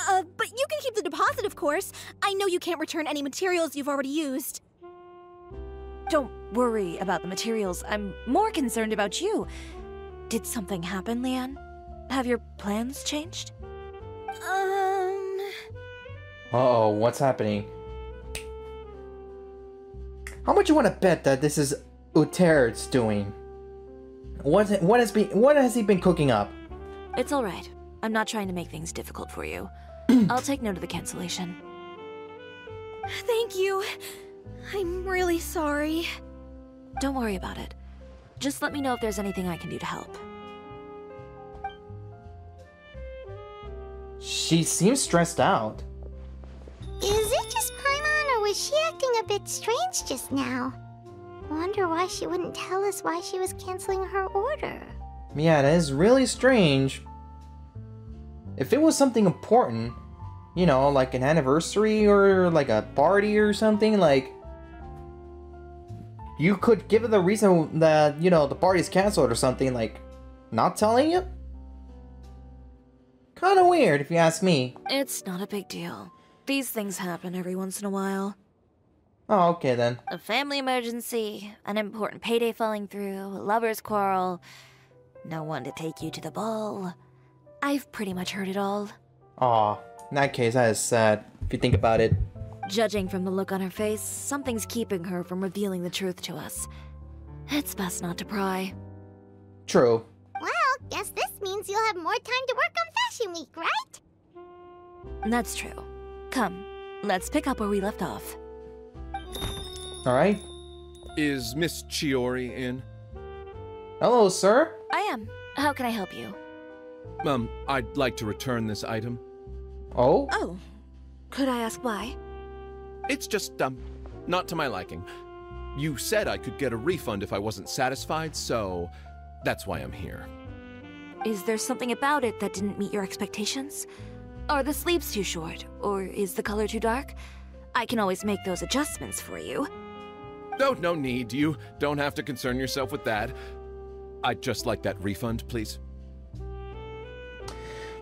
But you can keep the deposit, of course. I know you can't return any materials you've already used. Don't worry about the materials. I'm more concerned about you. Did something happen, Leanne? Have your plans changed? Uh-oh, what's happening? How much you want to bet that this is Uter's doing? What has he been cooking up? It's all right. I'm not trying to make things difficult for you. I'll take note of the cancellation. Thank you. I'm really sorry. Don't worry about it. Just let me know if there's anything I can do to help. She seems stressed out. Is it just Paimon, or was she acting a bit strange just now? Wonder why she wouldn't tell us why she was canceling her order. Yeah, that is really strange. If it was something important, you know, like an anniversary or like a party or something, like, you could give it the reason that, you know, the party's canceled or something, like, not telling you? Kinda weird, if you ask me. It's not a big deal. These things happen every once in a while. Oh, okay then. A family emergency, an important payday falling through, a lover's quarrel, no one to take you to the ball. I've pretty much heard it all. Aw, in that case, that is sad, if you think about it. Judging from the look on her face, something's keeping her from revealing the truth to us. It's best not to pry. True. Well, guess this means you'll have more time to work on Fashion Week, right? That's true. Come, let's pick up where we left off. Alright. Is Miss Chiori in? Hello, sir. I am. How can I help you? I'd like to return this item. Oh? Oh. Could I ask why? It's just, not to my liking. You said I could get a refund if I wasn't satisfied, so that's why I'm here. Is there something about it that didn't meet your expectations? Are the sleeves too short? Or is the color too dark? I can always make those adjustments for you. No need. You don't have to concern yourself with that. I'd just like that refund, please.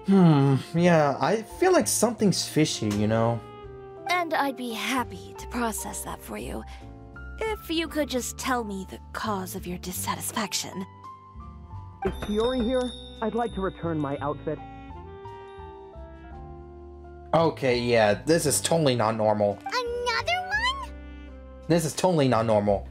Yeah, I feel like something's fishy, you know? And I'd be happy to process that for you. If you could just tell me the cause of your dissatisfaction. Is Chiori here? I'd like to return my outfit. Okay, yeah, this is totally not normal. Another one? This is totally not normal.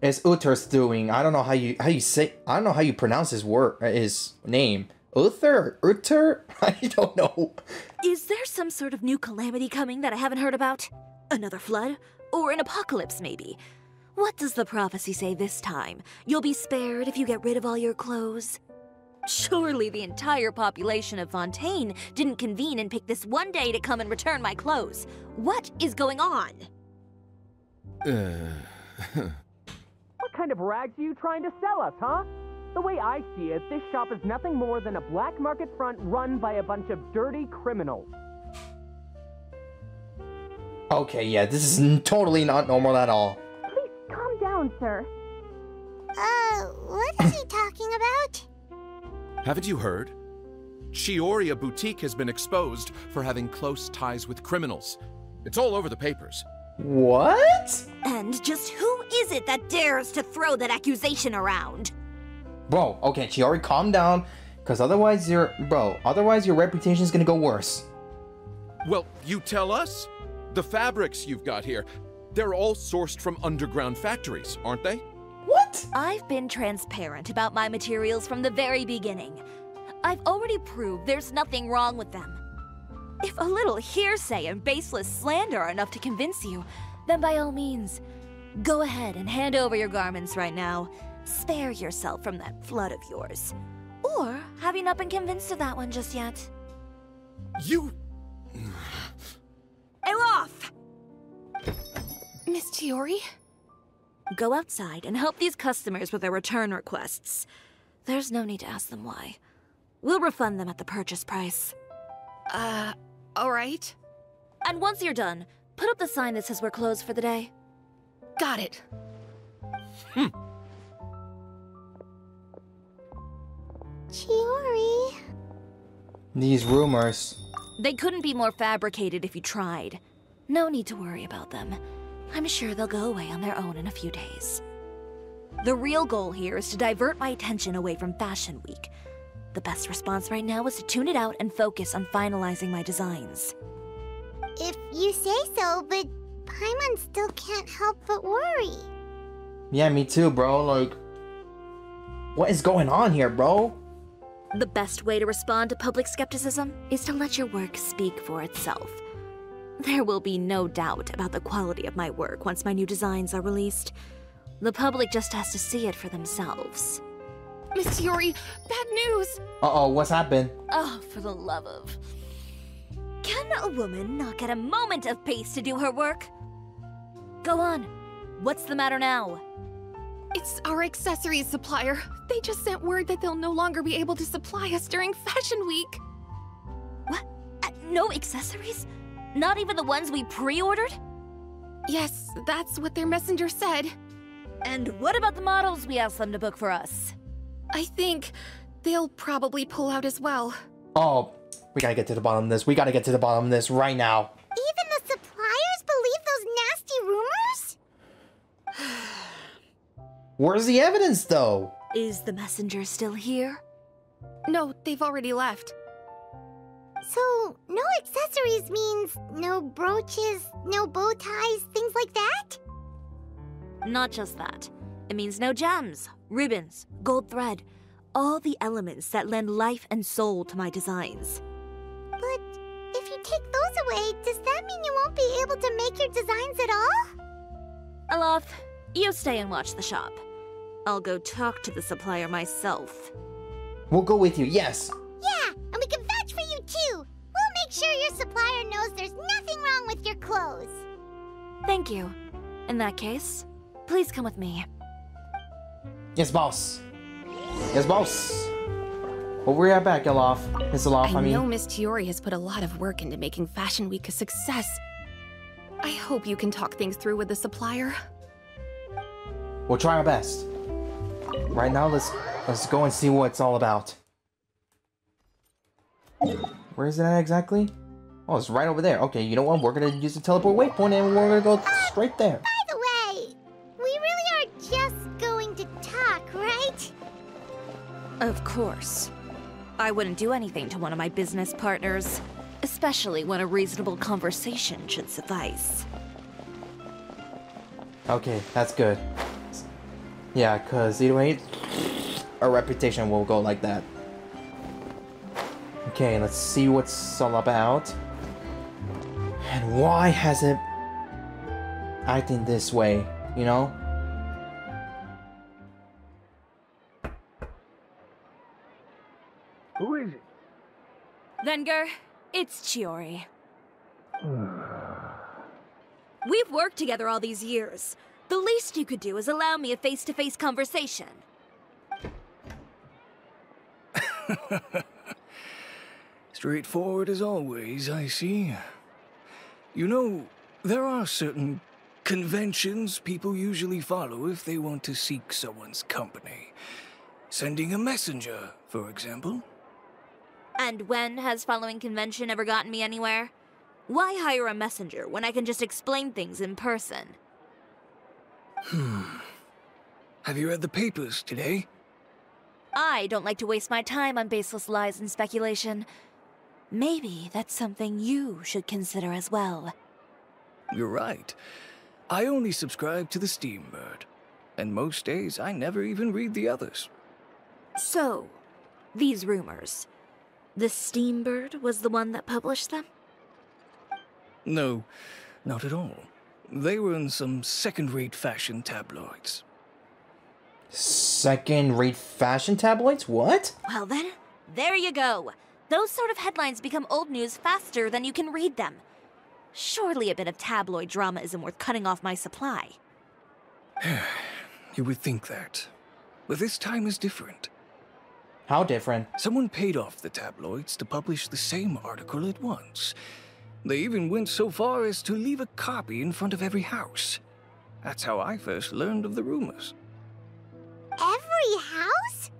It's Uther's doing. I don't know how you say. I don't know how you pronounce his name. Uther? Uther? I don't know. Is there some sort of new calamity coming that I haven't heard about? Another flood? Or an apocalypse, maybe? What does the prophecy say this time? You'll be spared if you get rid of all your clothes? Surely the entire population of Fontaine didn't convene and pick this one day to come and return my clothes. What is going on? What kind of rags are you trying to sell us, huh? The way I see it, this shop is nothing more than a black market front run by a bunch of dirty criminals. Okay, yeah, this is totally not normal at all. Please calm down, sir. What is he talking about? Haven't you heard? Chiori boutique has been exposed for having close ties with criminals. It's all over the papers. What? And just who is it that dares to throw that accusation around? Bro, okay, Chiori, calm down, because otherwise your reputation is gonna go worse. Well, you tell us. The fabrics you've got here, they're all sourced from underground factories, aren't they? What? I've been transparent about my materials from the very beginning. I've already proved there's nothing wrong with them. If a little hearsay and baseless slander are enough to convince you, then by all means, go ahead and hand over your garments right now. Spare yourself from that flood of yours. Or have you not been convinced of that one just yet? You... Elof! Miss Chiori? Go outside and help these customers with their return requests. There's no need to ask them why. We'll refund them at the purchase price. Alright. And once you're done, put up the sign that says we're closed for the day. Got it. Chiori. These rumors. They couldn't be more fabricated if you tried. No need to worry about them. I'm sure they'll go away on their own in a few days. The real goal here is to divert my attention away from Fashion Week. The best response right now is to tune it out and focus on finalizing my designs. If you say so, but Paimon still can't help but worry. Yeah, me too, bro. Like, what is going on here, bro? The best way to respond to public skepticism is to let your work speak for itself. There will be no doubt about the quality of my work once my new designs are released. The public just has to see it for themselves. Miss Chiori, bad news! Uh-oh, what's happened? Oh, for the love of... Can a woman not get a moment of peace to do her work? Go on. What's the matter now? It's our accessories supplier. They just sent word that they'll no longer be able to supply us during Fashion Week. What? No accessories? Not even the ones we pre-ordered? Yes, that's what their messenger said. And what about the models we asked them to book for us? I think they'll probably pull out as well. Oh, we gotta get to the bottom of this. We gotta get to the bottom of this right now. Even the suppliers believe those nasty rumors? Where's the evidence, though? Is the messenger still here? No, they've already left. So, no accessories means no brooches, no bow ties, things like that? Not just that. It means no gems, ribbons, gold thread, all the elements that lend life and soul to my designs. But if you take those away, does that mean you won't be able to make your designs at all? Alof, you stay and watch the shop. I'll go talk to the supplier myself. We'll go with you, yes. Yeah, and we can vouch for you too. We'll make sure your supplier knows there's nothing wrong with your clothes. Thank you. In that case, please come with me. Yes, boss. Yes, boss. Well, we're right back, Alof. Miss Alof, I know Miss Chiori has put a lot of work into making Fashion Week a success. I hope you can talk things through with the supplier. We'll try our best. Right now, let's go and see what it's all about. Where is it at exactly? Oh, it's right over there. Okay, you know what? We're gonna use the teleport waypoint and we're gonna go straight there. By the way, we really are just going to talk, right? Of course. I wouldn't do anything to one of my business partners, especially when a reasonable conversation should suffice. Okay, that's good. Yeah, because either way, our reputation will go like that. Okay, let's see what's all about. And why has it acting this way, you know? Who is it? Venger, it's Chiori. We've worked together all these years. The least you could do is allow me a face-to-face conversation. Straightforward as always, I see. You know, there are certain conventions people usually follow if they want to seek someone's company. Sending a messenger, for example. And when has following convention ever gotten me anywhere? Why hire a messenger when I can just explain things in person? Have you read the papers today? I don't like to waste my time on baseless lies and speculation. Maybe that's something you should consider as well. You're right. I only subscribe to the Steambird. And most days, I never even read the others. So, these rumors. The Steambird was the one that published them? No, not at all. They were in some second-rate fashion tabloids. Second-rate fashion tabloids? What? Well then, there you go. Those sort of headlines become old news faster than you can read them. Surely a bit of tabloid drama isn't worth cutting off my supply. You would think that. But this time is different. How different? Someone paid off the tabloids to publish the same article at once. They even went so far as to leave a copy in front of every house. That's how I first learned of the rumors. Every house?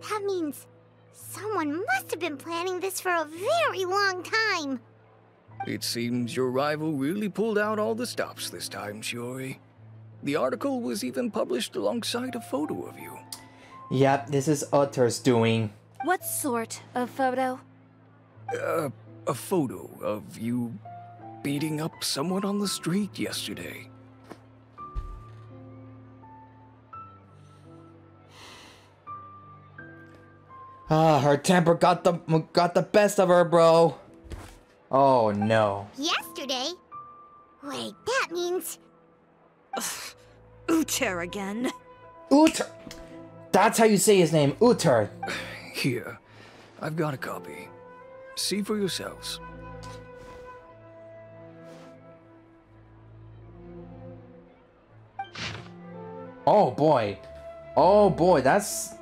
That means someone must have been planning this for a very long time. It seems your rival really pulled out all the stops this time, Chiori. The article was even published alongside a photo of you. Yep, this is Utter's doing. What sort of photo? A photo of you beating up someone on the street yesterday. Her temper got the best of her, bro. Oh no. Yesterday? Wait, that means... Uther again. Uther! That's how you say his name, Uther. Here, I've got a copy. See for yourselves. Oh boy. Oh boy, that's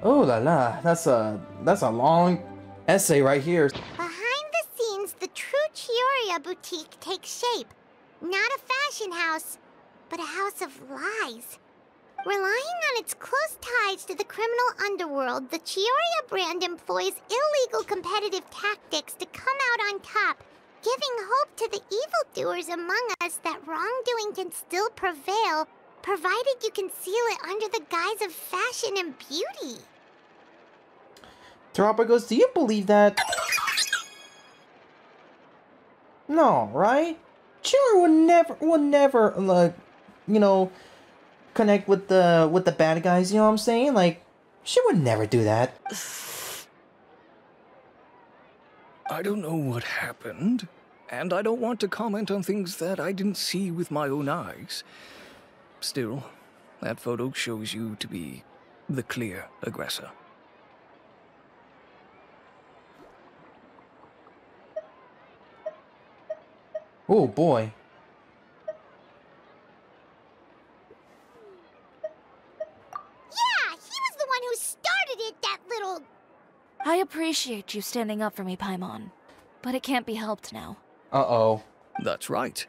oh la la, that's a long essay right here. Behind the scenes, the true Cisoria boutique takes shape. Not a fashion house, but a house of lies. Relying on its close ties to the criminal underworld, the Cisoria brand employs illegal competitive tactics to come out on top, giving hope to the evildoers among us that wrongdoing can still prevail, provided you conceal it under the guise of fashion and beauty. Terrappa goes, do you believe that? No, right? Chiori would never, like, you know, connect with the bad guys, you know what I'm saying? Like, she would never do that. I don't know what happened, and I don't want to comment on things that I didn't see with my own eyes. Still, that photo shows you to be the clear aggressor. Oh boy. Yeah, he was the one who started it, that little... I appreciate you standing up for me, Paimon, but it can't be helped now. Uh-oh. That's right.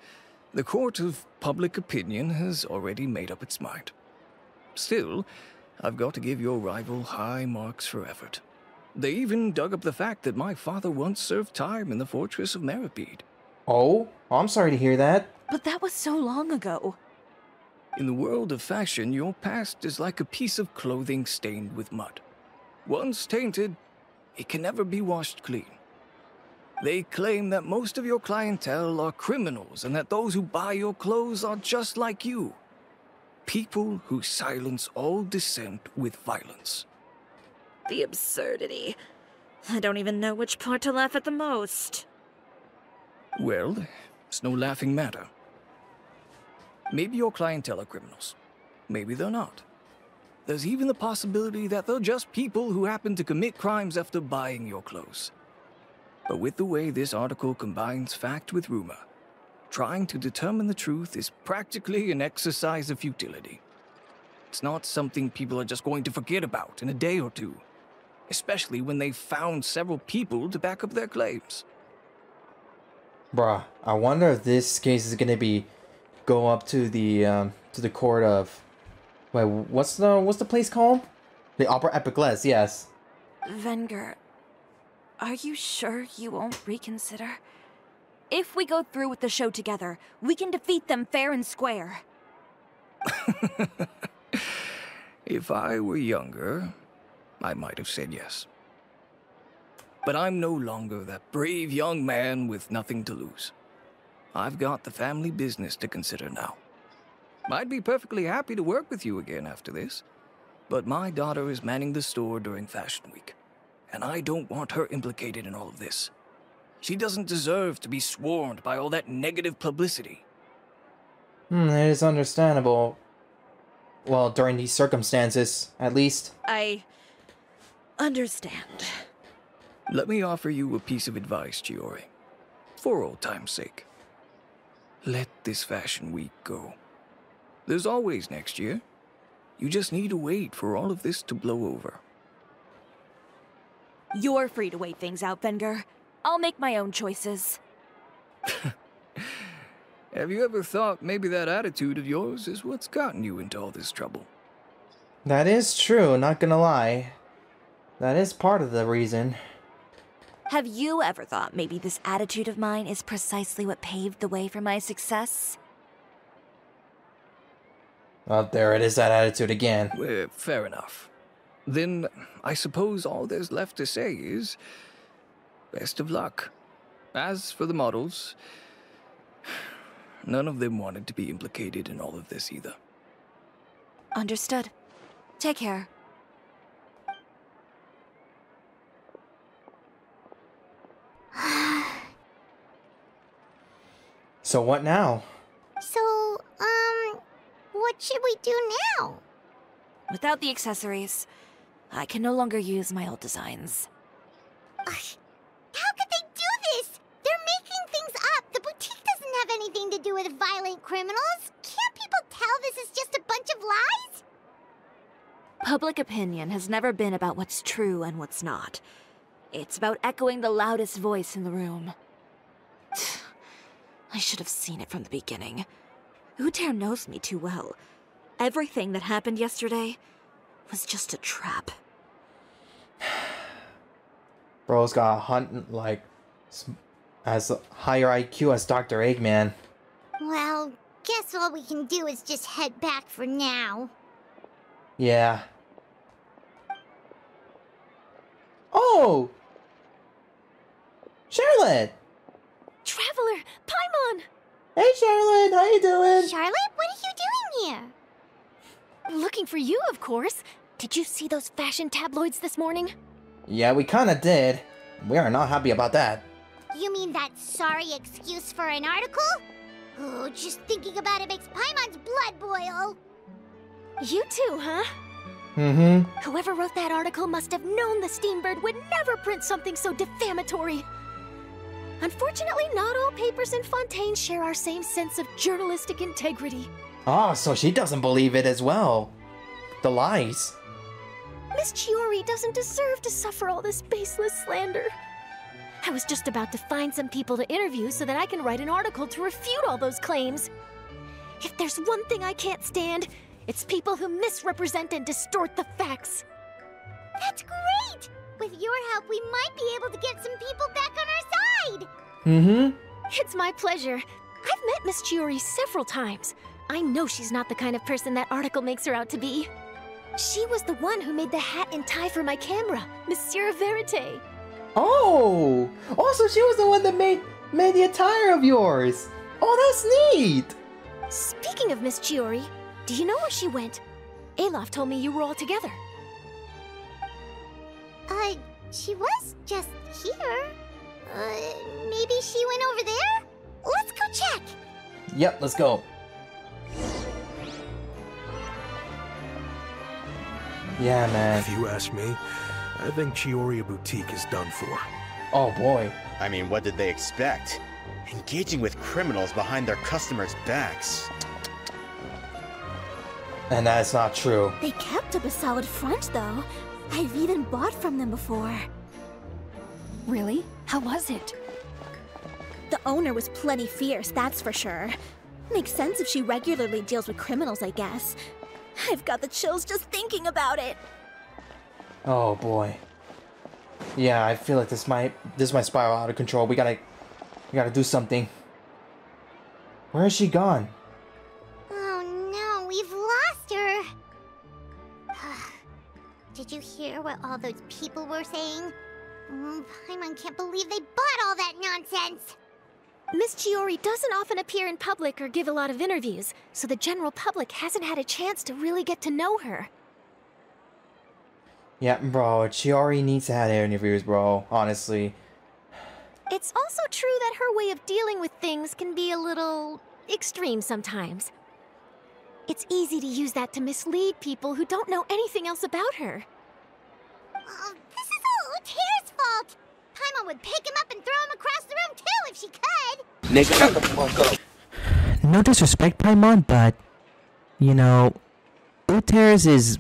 The court of public opinion has already made up its mind. Still, I've got to give your rival high marks for effort. They even dug up the fact that my father once served time in the fortress of Meripede. Oh, I'm sorry to hear that. But that was so long ago. In the world of fashion, your past is like a piece of clothing stained with mud. Once tainted, it can never be washed clean. They claim that most of your clientele are criminals and that those who buy your clothes are just like you. People who silence all dissent with violence. The absurdity. I don't even know which part to laugh at the most. Well, it's no laughing matter. Maybe your clientele are criminals. Maybe they're not. There's even the possibility that they're just people who happen to commit crimes after buying your clothes. But with the way this article combines fact with rumor, trying to determine the truth is practically an exercise of futility. It's not something people are just going to forget about in a day or two, especially when they've found several people to back up their claims. Bruh, I wonder if this case is gonna go up to the court of... Wait, what's the place called? The Opera Epiclese, yes. Venger, are you sure you won't reconsider? If we go through with the show together, we can defeat them fair and square. If I were younger, I might have said yes. But I'm no longer that brave young man with nothing to lose. I've got the family business to consider now. I'd be perfectly happy to work with you again after this, but my daughter is manning the store during Fashion Week, and I don't want her implicated in all of this. She doesn't deserve to be swarmed by all that negative publicity. It is understandable. Well, during these circumstances, at least. I understand. Let me offer you a piece of advice, Chiori. For old time's sake. Let this Fashion Week go. There's always next year. You just need to wait for all of this to blow over. You're free to wait things out, Venger. I'll make my own choices. Have you ever thought maybe that attitude of yours is what's gotten you into all this trouble? That is true, not gonna lie. That is part of the reason. Have you ever thought maybe this attitude of mine is precisely what paved the way for my success? Oh, there it is, that attitude again. Fair enough. Then I suppose all there's left to say is... best of luck. As for the models... none of them wanted to be implicated in all of this either. Understood. Take care. So what now? So, what should we do now? Without the accessories, I can no longer use my old designs. How could they do this? They're making things up. The boutique doesn't have anything to do with violent criminals. Can't people tell this is just a bunch of lies? Public opinion has never been about what's true and what's not. It's about echoing the loudest voice in the room. I should have seen it from the beginning. Uter knows me too well. Everything that happened yesterday was just a trap. Bro's got a hunt, like, as a higher IQ as Dr. Eggman. Well, guess all we can do is just head back for now. Yeah. Oh! Charlotte! Traveler, Paimon! Hey Charlotte, how you doing? Charlotte, what are you doing here? Looking for you, of course. Did you see those fashion tabloids this morning? Yeah, we kinda did. We are not happy about that. You mean that sorry excuse for an article? Oh, just thinking about it makes Paimon's blood boil. You too, huh? Mm-hmm. Whoever wrote that article must have known the Steambird would never print something so defamatory. Unfortunately, not all papers in Fontaine share our same sense of journalistic integrity. Ah, so she doesn't believe it as well. The lies. Miss Chiori doesn't deserve to suffer all this baseless slander. I was just about to find some people to interview so that I can write an article to refute all those claims. If there's one thing I can't stand, it's people who misrepresent and distort the facts. That's great! With your help, we might be able to get some people back on our side! Mm-hmm. It's my pleasure. I've met Miss Chiori several times. I know she's not the kind of person that article makes her out to be. She was the one who made the hat and tie for my camera, Monsieur Verite. Oh! Also, she was the one that made the attire of yours! Oh, that's neat! Speaking of Miss Chiori, do you know where she went? Alof told me you were all together. She was just here. Maybe she went over there? Let's go check! Yep, let's go. Yeah, man. If you ask me, I think Chiori Boutique is done for. Oh boy. I mean, what did they expect? Engaging with criminals behind their customers' backs. And that's not true. They kept up a solid front, though. I've even bought from them before. Really? How was it? The owner was plenty fierce, that's for sure. Makes sense if she regularly deals with criminals, I guess. I've got the chills just thinking about it. Oh boy. Yeah, I feel like this might spiral out of control. We gotta do something. Where is she gone? Oh no, we've lost her. Did you hear what all those people were saying? Paimon can't believe they bought all that nonsense. Miss Chiori doesn't often appear in public or give a lot of interviews, so the general public hasn't had a chance to really get to know her. Yeah, bro, Chiori needs to have interviews, bro, honestly. It's also true that her way of dealing with things can be a little extreme sometimes. It's easy to use that to mislead people who don't know anything else about her. Oh, this is all Uter's fault! Paimon would pick him up and throw him across the room too if she could! Nigga, shut the fuck up. No disrespect, Paimon, but, you know, Uter's is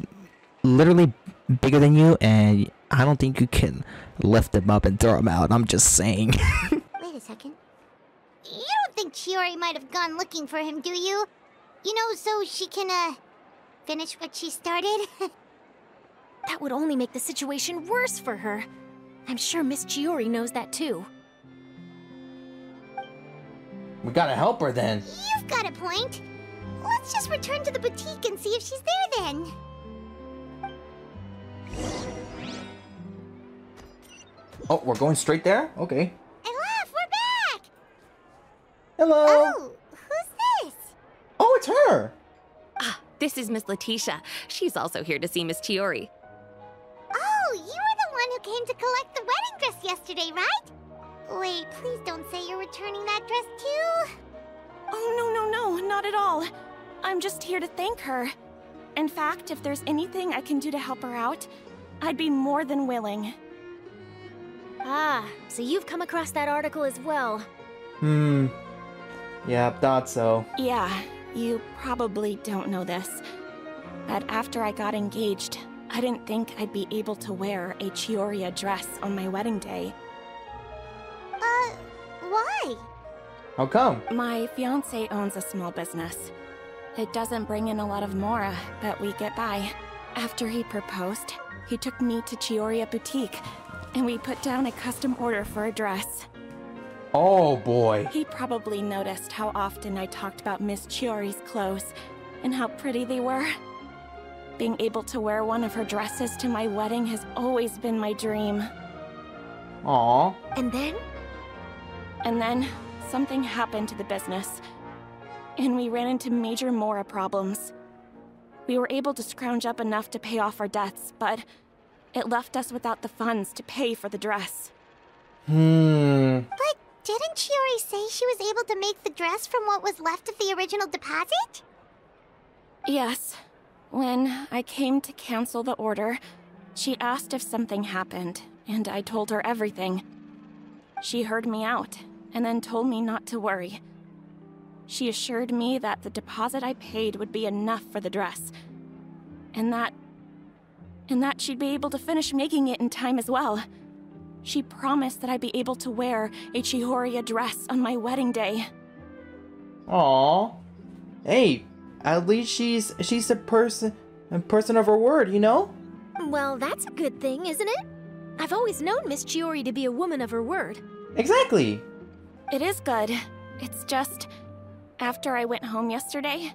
literally bigger than you, and I don't think you can lift him up and throw him out. I'm just saying. Wait a second. You don't think Chiori might have gone looking for him, do you? You know, so she can, finish what she started? That would only make the situation worse for her. I'm sure Miss Chiori knows that too. We gotta help her then. You've got a point. Let's just return to the boutique and see if she's there then. Oh, we're going straight there? Okay. Alof, we're back! Hello! Oh, who's this? Oh, it's her! Ah, this is Miss Letitia. She's also here to see Miss Chiori. Oh, you were the one who came to collect the wedding dress yesterday, right? Wait, please don't say you're returning that dress too. Oh, no, not at all. I'm just here to thank her. In fact, if there's anything I can do to help her out, I'd be more than willing. Ah, so you've come across that article as well. Yeah, thought so. Yeah, you probably don't know this, but after I got engaged, I didn't think I'd be able to wear a Chiori dress on my wedding day. Why? How come? My fiancé owns a small business. It doesn't bring in a lot of mora, but we get by. After he proposed, he took me to Chiori Boutique, and we put down a custom order for a dress. Oh boy. He probably noticed how often I talked about Miss Chiori's clothes, and how pretty they were. Being able to wear one of her dresses to my wedding has always been my dream. Aww. And then? And then, something happened to the business. And we ran into major Mora problems. We were able to scrounge up enough to pay off our debts, but it left us without the funds to pay for the dress. But didn't Chiori say she was able to make the dress from what was left of the original deposit? Yes. When I came to cancel the order, she asked if something happened, and I told her everything. She heard me out, and then told me not to worry. She assured me that the deposit I paid would be enough for the dress, and that she'd be able to finish making it in time as well. She promised that I'd be able to wear a Chiori dress on my wedding day. Aww. Hey, at least she's a person of her word, you know? Well, that's a good thing, isn't it? I've always known Miss Chiori to be a woman of her word. Exactly. It is good. It's just, after I went home yesterday,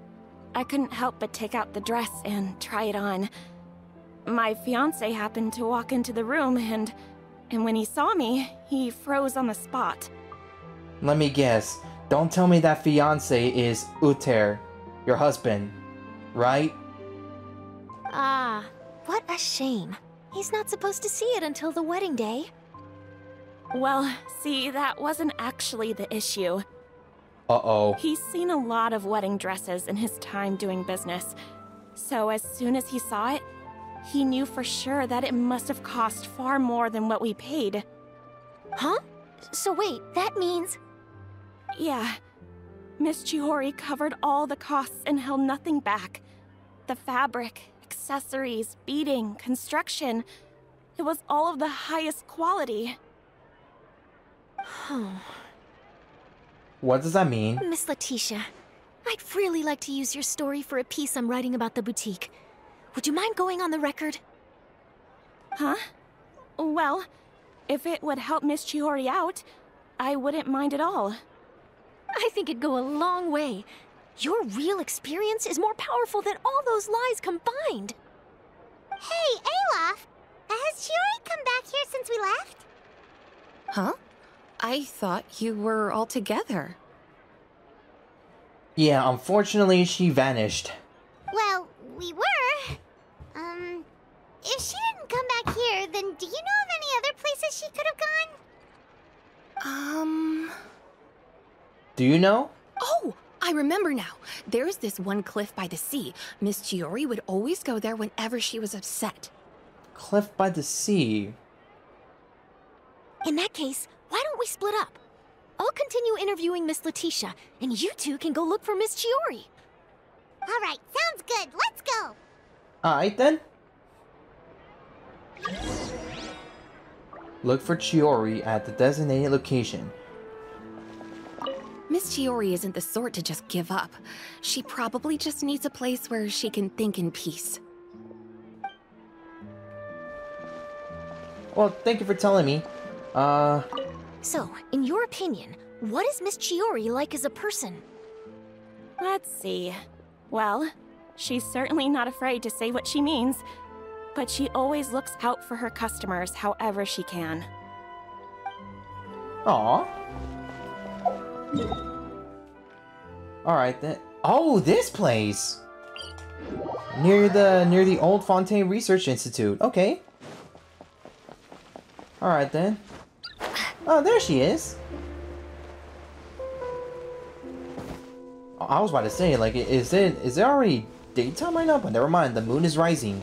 I couldn't help but take out the dress and try it on. My fiancé happened to walk into the room and when he saw me, he froze on the spot. Let me guess. Don't tell me that fiancé is Uter, your husband, right? Ah, what a shame. He's not supposed to see it until the wedding day. Well, see, that wasn't actually the issue. Uh-oh. He's seen a lot of wedding dresses in his time doing business. So as soon as he saw it, he knew for sure that it must have cost far more than what we paid. Huh? So wait, that means... Yeah. Miss Chiori covered all the costs and held nothing back. The fabric, accessories, beading, construction. It was all of the highest quality. What does that mean? Miss Letitia, I'd really like to use your story for a piece I'm writing about the boutique. Would you mind going on the record? Huh? Well, if it would help Miss Chiori out, I wouldn't mind at all. I think it'd go a long way. Your real experience is more powerful than all those lies combined. Hey, Olaf! Has Chiori come back here since we left? Huh? I thought you were all together. Yeah, unfortunately, she vanished. Well, we were. If she didn't come back here, then do you know of any other places she could have gone? Do you know? Oh, I remember now. There's this one cliff by the sea. Miss Chiori would always go there whenever she was upset. Cliff by the sea. In that case, why don't we split up? I'll continue interviewing Miss Letitia, and you two can go look for Miss Chiori. All right, sounds good. Let's go. Alright then. Look for Chiori at the designated location. Miss Chiori isn't the sort to just give up. She probably just needs a place where she can think in peace. Well, thank you for telling me. So, in your opinion, what is Miss Chiori like as a person? Let's see. Well, she's certainly not afraid to say what she means, but she always looks out for her customers however she can. Aww. Alright then. Oh, this place! Near the old Fontaine Research Institute. Okay. Alright then. Oh, there she is. I was about to say, like, is it already daytime right now? But never mind, the moon is rising.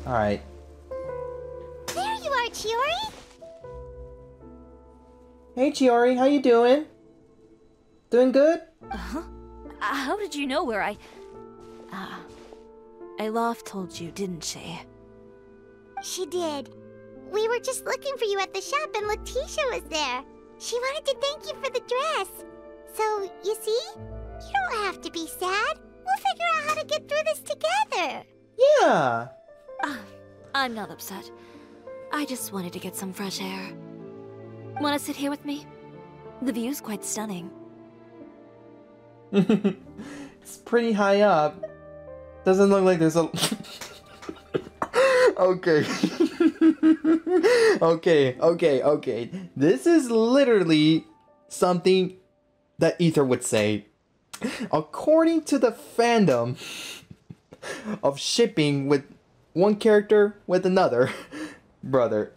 Alright. There you are, Chiori! Hey Chiori, how you doing? Doing good? Uh-huh. How did you know where Olaf told you, didn't she? She did. We were just looking for you at the shop and Letitia was there. She wanted to thank you for the dress. So, you see? You don't have to be sad. We'll figure out how to get through this together. Yeah. I'm not upset. I just wanted to get some fresh air. Want to sit here with me? The view's quite stunning. It's pretty high up. Doesn't look like there's a... Okay. Okay. This is literally something that Ether would say. According to the fandom of shipping with one character with another, brother,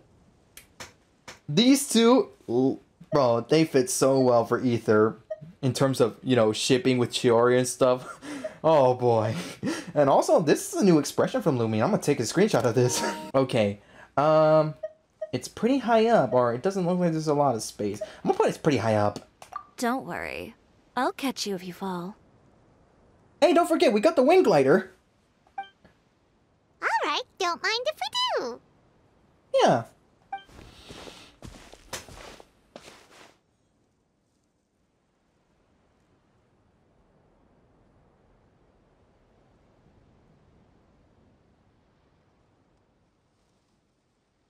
these two, bro, they fit so well for Ether in terms of, you know, shipping with Chiori and stuff. Oh boy. And also, this is a new expression from Lumine. I'm gonna take a screenshot of this. Okay. It's pretty high up, or it doesn't look like there's a lot of space. I'm gonna put it's pretty high up. Don't worry. I'll catch you if you fall. Hey, don't forget, we got the wing glider. Alright, don't mind if we do. Yeah.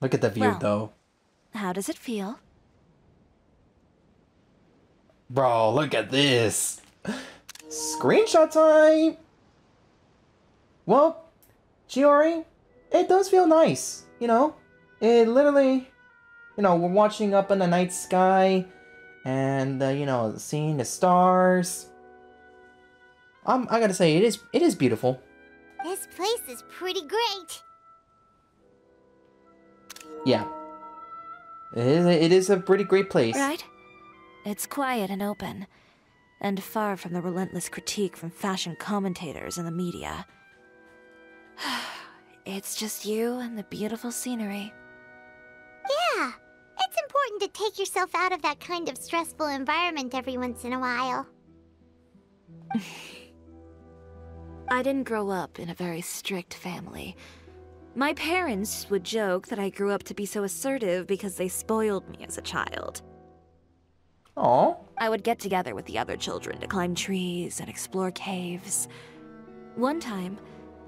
Look at the view, though. How does it feel? Bro, look at this. Screenshot time! Well, Chiori, it does feel nice, you know? It literally, you know, we're watching up in the night sky and, you know, seeing the stars. I gotta say, it is beautiful. This place is pretty great. Yeah. It is a pretty great place. Right? It's quiet and open, and far from the relentless critique from fashion commentators and the media. It's just you and the beautiful scenery. Yeah, it's important to take yourself out of that kind of stressful environment every once in a while. I didn't grow up in a very strict family. My parents would joke that I grew up to be so assertive because they spoiled me as a child. Aww. I would get together with the other children to climb trees and explore caves. One time,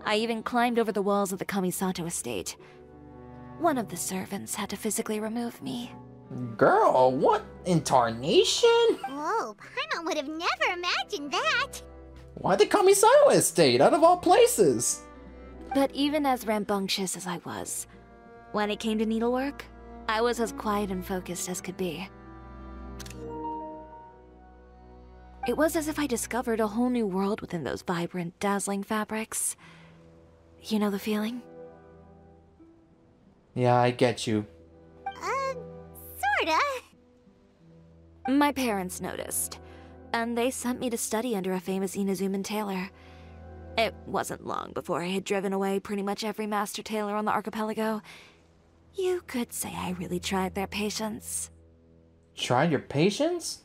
I even climbed over the walls of the Kamisato estate. One of the servants had to physically remove me. Girl, what in tarnation? Whoa, Paimon would have never imagined that. Why the Kamisato estate, out of all places? But even as rambunctious as I was, when it came to needlework, I was as quiet and focused as could be. It was as if I discovered a whole new world within those vibrant, dazzling fabrics. You know the feeling? Yeah, I get you. Sorta. My parents noticed, and they sent me to study under a famous Inazuman tailor. It wasn't long before I had driven away pretty much every master tailor on the archipelago. You could say I really tried their patience. Tried your patience?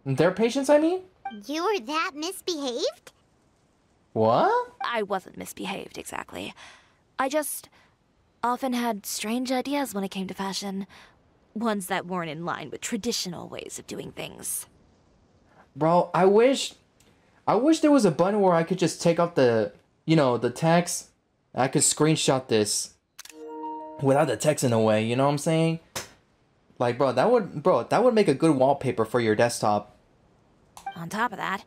Their patience, I mean? You were that misbehaved? What? I wasn't misbehaved, exactly. I just often had strange ideas when it came to fashion. Ones that weren't in line with traditional ways of doing things. Bro, I wish there was a button where I could just take off the, you know, the text. I could screenshot this without the text in a way, you know what I'm saying? Like, bro, that would make a good wallpaper for your desktop. On top of that,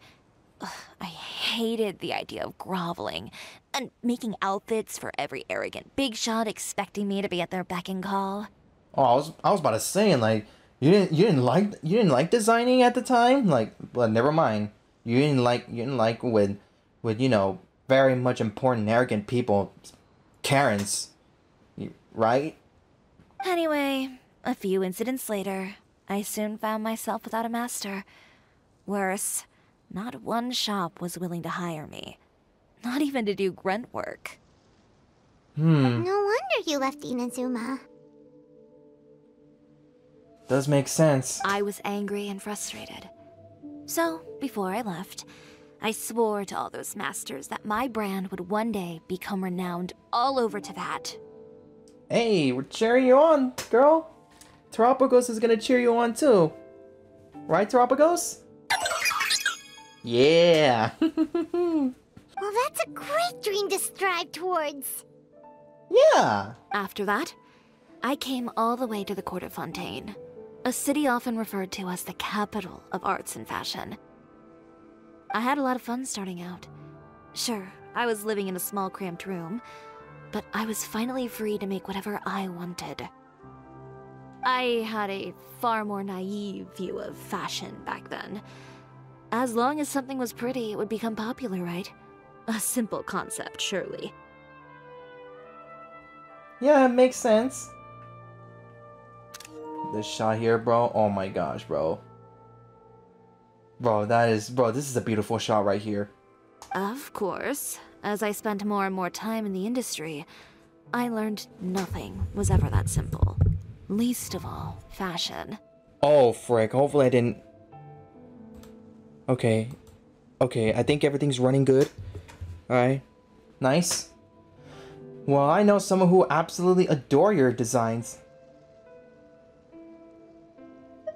I hated the idea of groveling and making outfits for every arrogant big shot expecting me to be at their beck and call. Oh, I was about to say, like, you didn't like designing at the time? Like, well, never mind. You didn't like with you know, very much important arrogant people, Karens, right? Anyway, a few incidents later, I soon found myself without a master. Worse, not one shop was willing to hire me. Not even to do grunt work. No wonder you left Inazuma. Does make sense. I was angry and frustrated. So, before I left, I swore to all those masters that my brand would one day become renowned all over Teyvat. Hey, we're cheering you on, girl. Terapagos is gonna cheer you on too. Right, Terapagos? Yeah. Well, that's a great dream to strive towards. Yeah. After that, I came all the way to the court of Fontaine, a city often referred to as the capital of arts and fashion. I had a lot of fun starting out. Sure, I was living in a small cramped room, but I was finally free to make whatever I wanted. I had a far more naive view of fashion back then. As long as something was pretty, it would become popular, right? A simple concept, surely. Yeah, it makes sense. This shot here, bro. Oh my gosh, bro. Bro, this is a beautiful shot right here. Of course. As I spent more and more time in the industry, I learned nothing was ever that simple. Least of all, fashion. Oh, frick. Hopefully I didn't... Okay. Okay, I think everything's running good. Alright. Nice. Well, I know someone who absolutely adore your designs.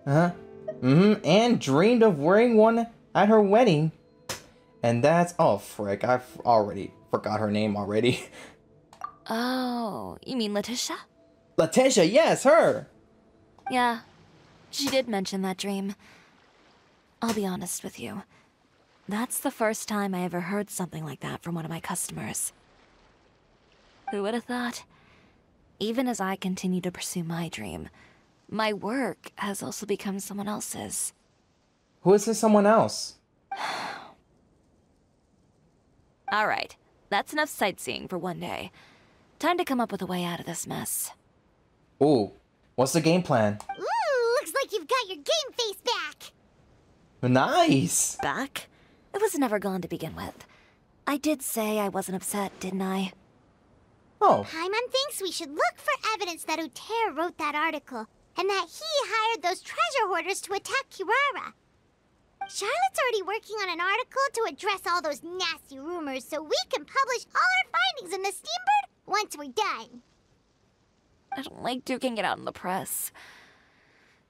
And dreamed of wearing one at her wedding. And that's... Oh, frick. I've already forgot her name already. Oh, you mean Letitia? Letitia, yes, her! Yeah, she did mention that dream. I'll be honest with you. That's the first time I ever heard something like that from one of my customers. Who would have thought? Even as I continue to pursue my dream, my work has also become someone else's. Who is this someone else? Alright, that's enough sightseeing for one day. Time to come up with a way out of this mess. Ooh, what's the game plan? Ooh, looks like you've got your game face back! Nice! Back? It was never gone to begin with. I did say I wasn't upset, didn't I? Oh. Paimon thinks we should look for evidence that Uter wrote that article, and that he hired those treasure hoarders to attack Kirara. Charlotte's already working on an article to address all those nasty rumors so we can publish all our findings in the Steambird once we're done. I don't like duking it out in the press.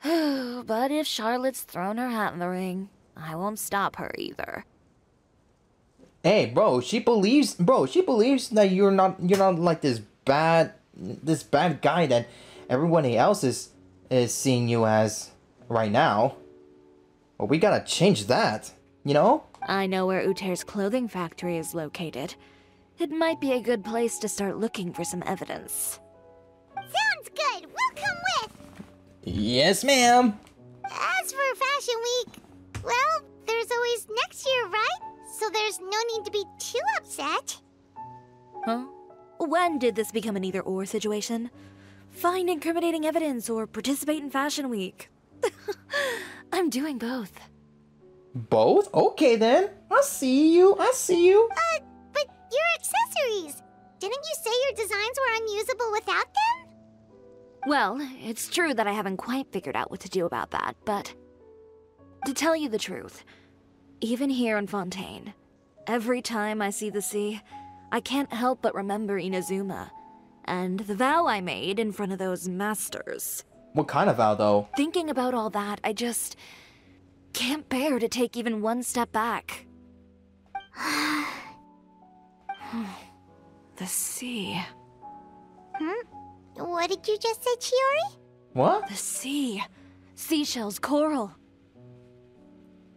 But if Charlotte's thrown her hat in the ring, I won't stop her either. Hey, bro, she believes that you're not like this bad guy that everybody else is seeing you as right now. Well, we gotta change that, you know? I know where Uter's clothing factory is located. It might be a good place to start looking for some evidence. Sounds good. We'll come with. Yes, ma'am. As for Fashion Week, well, there's always next year, right? So there's no need to be too upset. Huh? When did this become an either-or situation? Find incriminating evidence or participate in Fashion Week. I'm doing both. Both? Okay then. I see you. But your accessories! Didn't you say your designs were unusable without them? Well, it's true that I haven't quite figured out what to do about that, but... To tell you the truth, even here in Fontaine, every time I see the sea, I can't help but remember Inazuma, and the vow I made in front of those masters. What kind of vow, though? Thinking about all that, I just... can't bear to take even one step back. The sea. What did you just say, Chiori? What? The sea. Seashells, coral.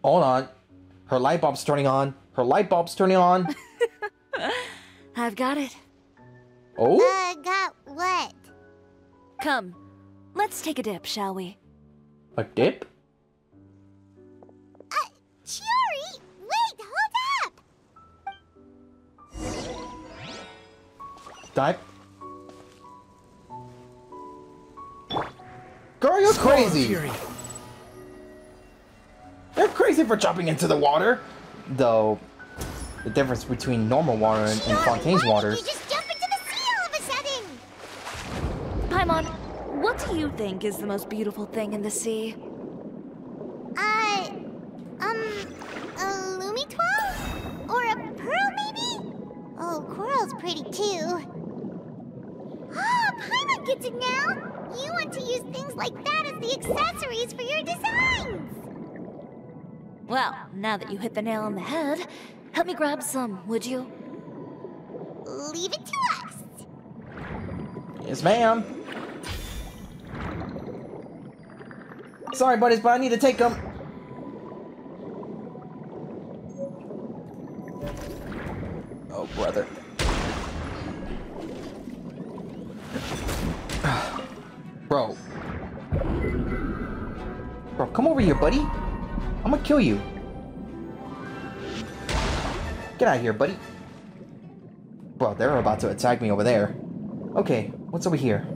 Hold on. Her light bulb's turning on. I've got it. Oh? Got what? Come, let's take a dip, shall we? A dip? Chiori! Wait, hold up! Dive. Girl, you're crazy! You're crazy for jumping into the water! Though, the difference between normal water and Fontaine's waters... You just jump into the sea all of a sudden! Paimon, what do you think is the most beautiful thing in the sea? A Lumitwell? Or a pearl, maybe? Oh, coral's pretty too. Ah, Paimon gets it now! You want to use things like that as the accessories for your designs! Well, now that you hit the nail on the head, help me grab some, would you? Leave it to us! Yes, ma'am. Sorry, buddies, but I need to take them. Oh, brother. Bro. Bro, come over here, buddy. I'm gonna kill you. Get out of here, buddy. Bro, they're about to attack me over there. Okay, what's over here?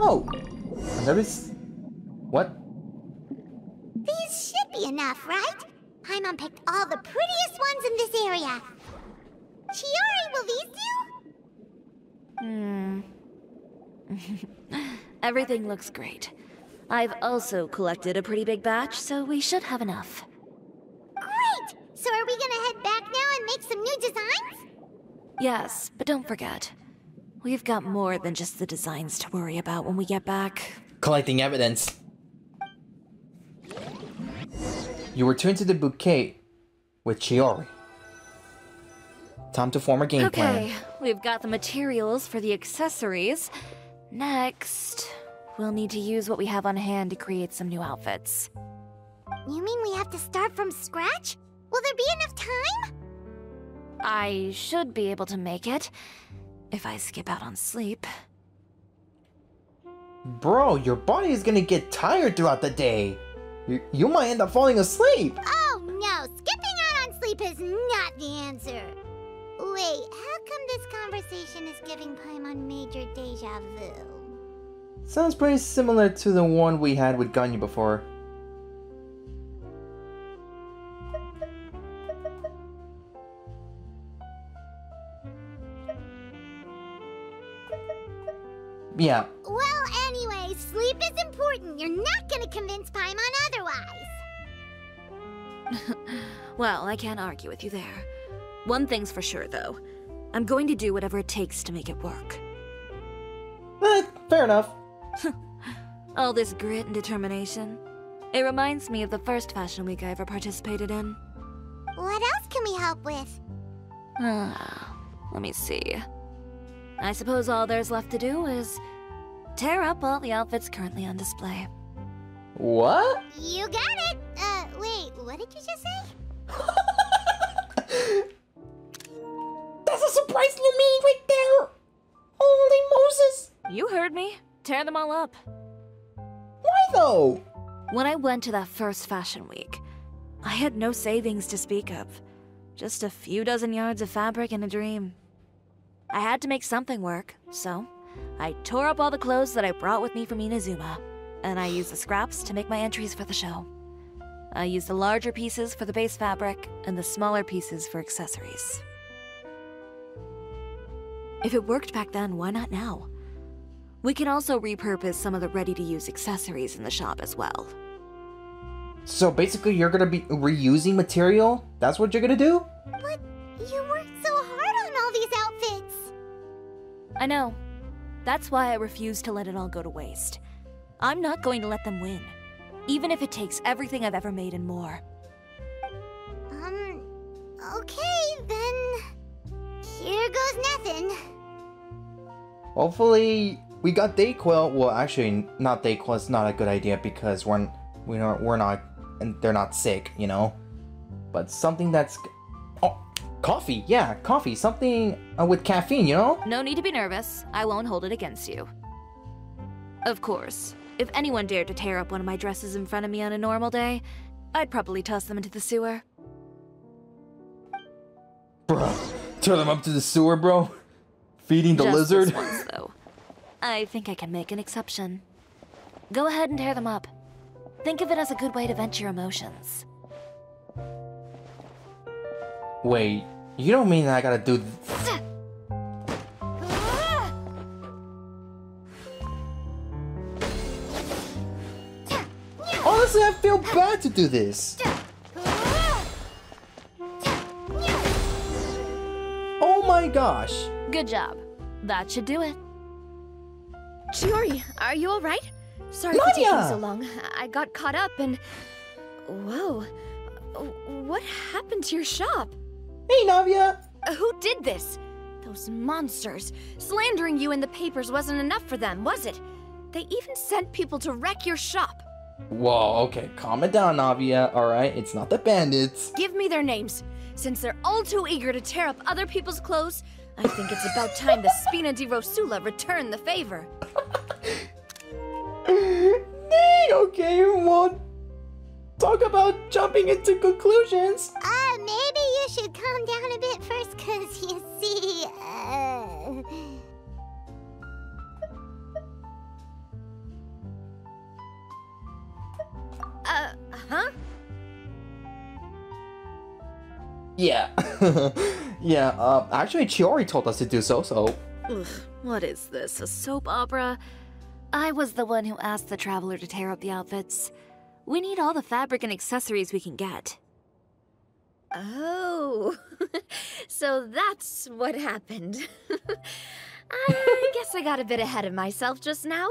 Oh! There is... What? These should be enough, right? Paimon picked all the prettiest ones in this area. Chiori, will these do? Everything looks great. I've also collected a pretty big batch, so we should have enough. Great! So are we gonna head back now and make some new designs? Yes, but don't forget, we've got more than just the designs to worry about when we get back. Collecting evidence. You return to the bouquet with Chiori. Time to form a game plan. Okay, we've got the materials for the accessories. Next, we'll need to use what we have on hand to create some new outfits. You mean we have to start from scratch? Will there be enough time? I should be able to make it, if I skip out on sleep. Bro, your body is gonna get tired throughout the day. You might end up falling asleep. Oh no, skipping out on sleep is not the answer. Wait, how come this conversation is giving Paimon major deja vu? Sounds pretty similar to the one we had with Ganyu before. Yeah. Well, anyway, sleep is important. You're not gonna convince Paimon otherwise. Well, I can't argue with you there. One thing's for sure, though. I'm going to do whatever it takes to make it work. Fair enough. All this grit and determination. It reminds me of the first fashion week I ever participated in. What else can we help with? Let me see. I suppose all there's left to do is tear up all the outfits currently on display. What? You got it! Wait, what did you just say? That's a surprise Lumine right there! Holy Moses! You heard me. Tear them all up. Why though? When I went to that first fashion week, I had no savings to speak of. Just a few dozen yards of fabric and a dream. I had to make something work, so I tore up all the clothes that I brought with me from Inazuma, and I used the scraps to make my entries for the show. I used the larger pieces for the base fabric, and the smaller pieces for accessories. If it worked back then, why not now? We can also repurpose some of the ready-to-use accessories in the shop as well. So basically you're gonna be reusing material? That's what you're gonna do? But you worked so hard on all these outfits! I know. That's why I refuse to let it all go to waste. I'm not going to let them win, even if it takes everything I've ever made and more. Okay, then... here goes nothing. Hopefully we got Dayquil. Well, actually, not Dayquil. It's not a good idea because we're not, and they're not sick, you know. But something that's, oh, coffee. Yeah, coffee. Something with caffeine, you know. No need to be nervous. I won't hold it against you. Of course, if anyone dared to tear up one of my dresses in front of me on a normal day, I'd probably toss them into the sewer. Bro, tear them up to the sewer, bro. Feeding the Just lizard. This once, though. I think I can make an exception. Go ahead and tear them up. Think of it as a good way to vent your emotions. Wait, you don't mean I gotta do... Honestly, I feel bad to do this. Oh my gosh. Good job. That should do it. Chiori, are you alright? Sorry for taking so long. I got caught up and... Whoa. What happened to your shop? Hey, Navia! Who did this? Those monsters. Slandering you in the papers wasn't enough for them, was it? They even sent people to wreck your shop. Whoa, okay, calm it down, Navia, alright? It's not the bandits. Give me their names. Since they're all too eager to tear up other people's clothes, I think it's about time the Spina di Rosula return the favor. Dang, okay, well, talk about jumping into conclusions. Maybe you should calm down a bit first, cause you see, huh? Yeah. Yeah, actually Chiori told us to do so. Ugh, what is this, a soap opera? I was the one who asked the traveler to tear up the outfits. We need all the fabric and accessories we can get. Oh, so that's what happened. I guess I got a bit ahead of myself just now.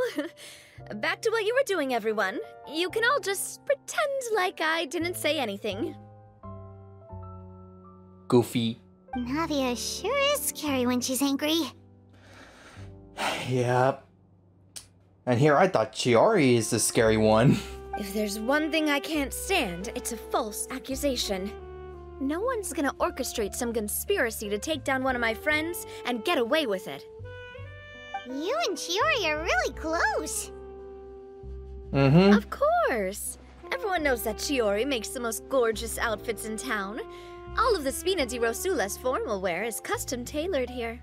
Back to what you were doing, everyone. You can all just pretend like I didn't say anything. Goofy. Navia sure is scary when she's angry. Yep. And here I thought Chiori is the scary one. If there's one thing I can't stand, it's a false accusation. No one's gonna orchestrate some conspiracy to take down one of my friends and get away with it. You and Chiori are really close. Mm-hmm. Of course. Everyone knows that Chiori makes the most gorgeous outfits in town. All of the Spina di Rosula's formal wear is custom tailored here.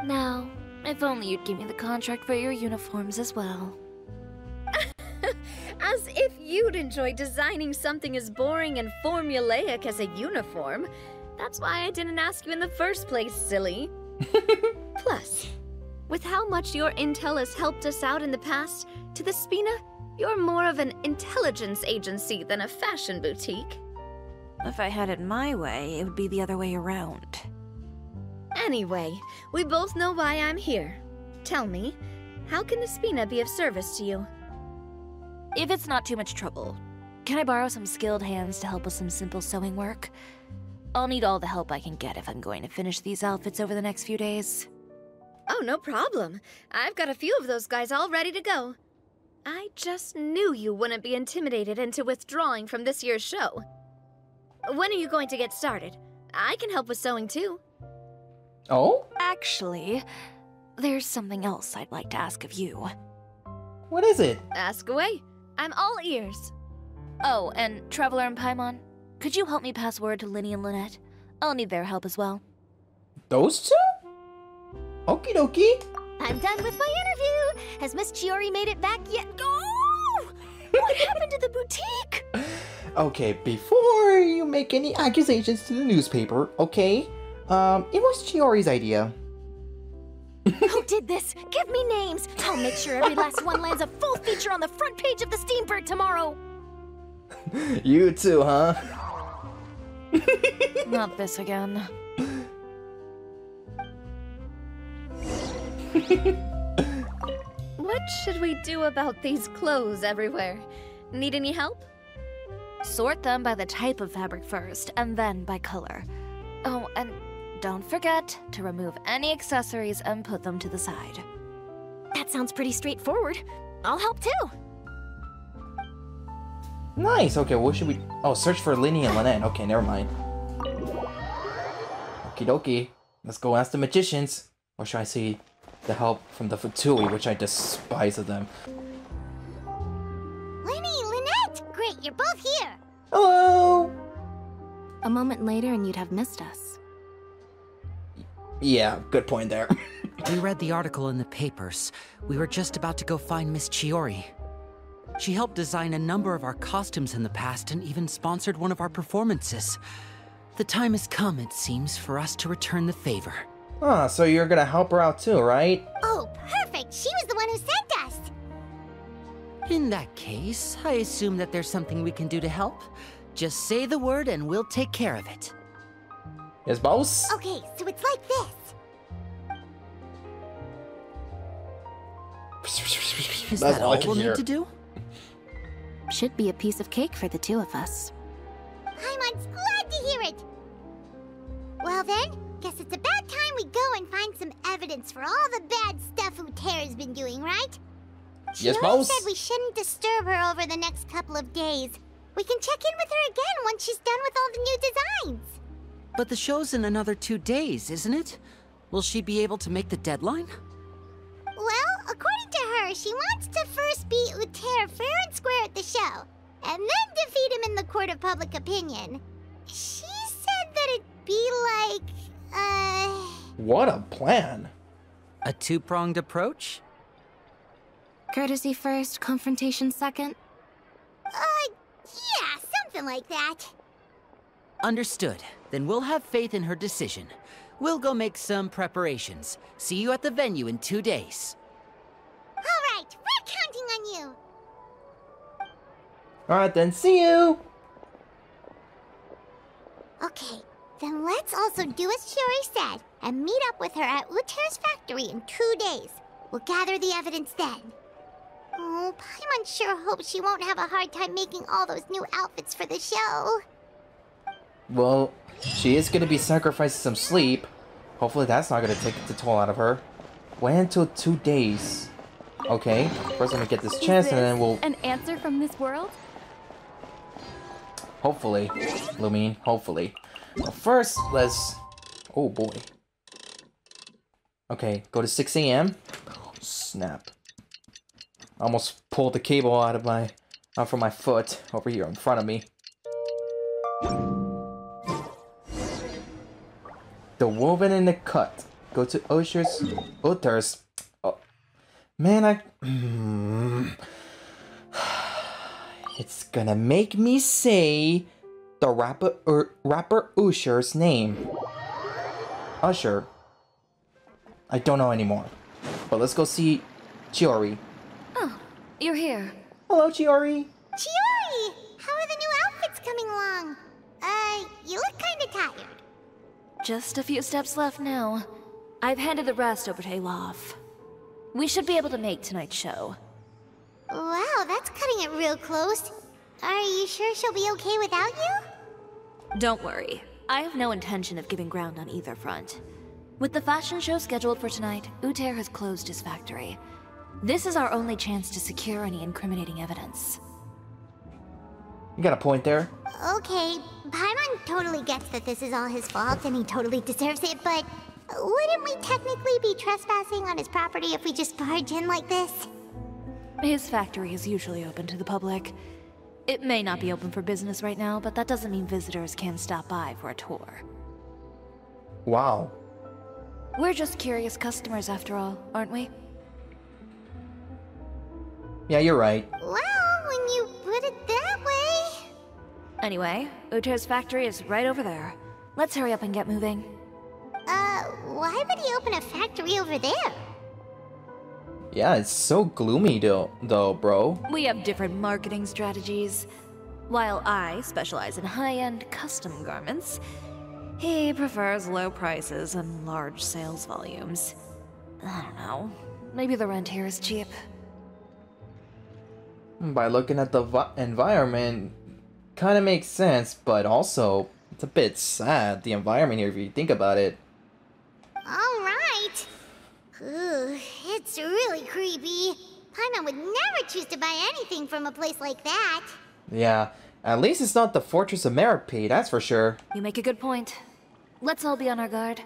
Now, if only you'd give me the contract for your uniforms as well. As if you'd enjoy designing something as boring and formulaic as a uniform. That's why I didn't ask you in the first place, silly. Plus, with how much your intel has helped us out in the past, to the Spina, you're more of an intelligence agency than a fashion boutique. If I had it my way, it would be the other way around. Anyway, we both know why I'm here. Tell me, how can the Spina be of service to you? If it's not too much trouble, can I borrow some skilled hands to help with some simple sewing work? I'll need all the help I can get if I'm going to finish these outfits over the next few days. Oh, no problem. I've got a few of those guys all ready to go. I just knew you wouldn't be intimidated into withdrawing from this year's show. When are you going to get started? I can help with sewing too. Oh? Actually, there's something else I'd like to ask of you. What is it? Ask away. I'm all ears. Oh, and Traveler and Paimon, could you help me pass word to Linny and Lynette? I'll need their help as well. Those two? Okie dokie. I'm done with my interview. Has Miss Chiori made it back yet? Oh! What happened to the boutique? Okay, before you make any accusations to the newspaper, okay? It was Chiori's idea. Who did this? Give me names. I'll make sure every last one lands a full feature on the front page of the Steambird tomorrow. You too, huh? Not this again. What should we do about these clothes everywhere? Need any help? Sort them by the type of fabric first, and then by color. Oh, and don't forget to remove any accessories and put them to the side. That sounds pretty straightforward. I'll help too. Nice, okay, what should we... Oh, search for Linny and Lynette. Okay, never mind. Okie dokie. Let's go ask the magicians. Or should I see the help from the Fatui, which I despise of them. Linny, Lynette! Great, you're both here! Hello! A moment later and you'd have missed us. Yeah, good point there. We read the article in the papers. We were just about to go find Miss Chiori. She helped design a number of our costumes in the past and even sponsored one of our performances. The time has come, it seems, for us to return the favor. Ah, so you're gonna help her out too, right? Oh, perfect! She was the one who sent us! In that case, I assume that there's something we can do to help. Just say the word and we'll take care of it. Yes, boss? Okay, so it's like this. Is that all we'll need to do? Should be a piece of cake for the two of us. Paimon's glad to hear it! Well then, guess it's about time we go and find some evidence for all the bad stuff Uterra's been doing, right? Yes, Chiori boss? said we shouldn't disturb her over the next couple of days. We can check in with her again once she's done with all the new designs. But the show's in another 2 days, isn't it? Will she be able to make the deadline? Well, according to her, she wants to first beat Uter fair and square at the show, and then defeat him in the court of public opinion. She said that it'd be like, What a plan. A two-pronged approach? Courtesy first, confrontation second? Yeah, something like that. Understood. Then we'll have faith in her decision. We'll go make some preparations. See you at the venue in 2 days. All right, we're counting on you. Alright then, see you! Okay, then let's also do as Chiori said, and meet up with her at Uter's factory in 2 days. We'll gather the evidence then. Oh, Paimon sure hopes she won't have a hard time making all those new outfits for the show. Well, she is gonna be sacrificing some sleep. Hopefully that's not gonna take the toll out of her. Wait until 2 days. Okay, first let me get this chance and then we'll... An answer from this world? Hopefully, Lumine, hopefully. But first, let's... Oh boy. Okay, go to 6 AM. Oh, snap. I almost pulled the cable out from my foot over here in front of me. The woven in the cut. Go to Uter's. Oh. Man, it's gonna make me say the rapper Usher's name. Usher. I don't know anymore. But let's go see Chiori. Oh, you're here. Hello, Chiori. Chiori! How are the new outfits coming along? You look kinda tired. Just a few steps left now. I've handed the rest over to Olaf. We should be able to make tonight's show. Wow, that's cutting it real close. Are you sure she'll be okay without you? Don't worry. I have no intention of giving ground on either front. With the fashion show scheduled for tonight, Uter has closed his factory. This is our only chance to secure any incriminating evidence. You got a point there. Okay, Paimon totally gets that this is all his fault and he totally deserves it, but wouldn't we technically be trespassing on his property if we just barge in like this? His factory is usually open to the public. It may not be open for business right now, but that doesn't mean visitors can stop by for a tour. Wow. We're just curious customers after all, aren't we? Yeah, you're right. Well, when you put it that way... Anyway, Uter's factory is right over there. Let's hurry up and get moving. Why would he open a factory over there? Yeah, it's so gloomy though, bro. We have different marketing strategies. While I specialize in high-end custom garments, he prefers low prices and large sales volumes. I don't know. Maybe the rent here is cheap. By looking at the environment, kind of makes sense, but also it's a bit sad, the environment here, if you think about it. Alright. Ooh, it's really creepy. Paimon would never choose to buy anything from a place like that. Yeah, at least it's not the Fortress of Merope, that's for sure. You make a good point. Let's all be on our guard.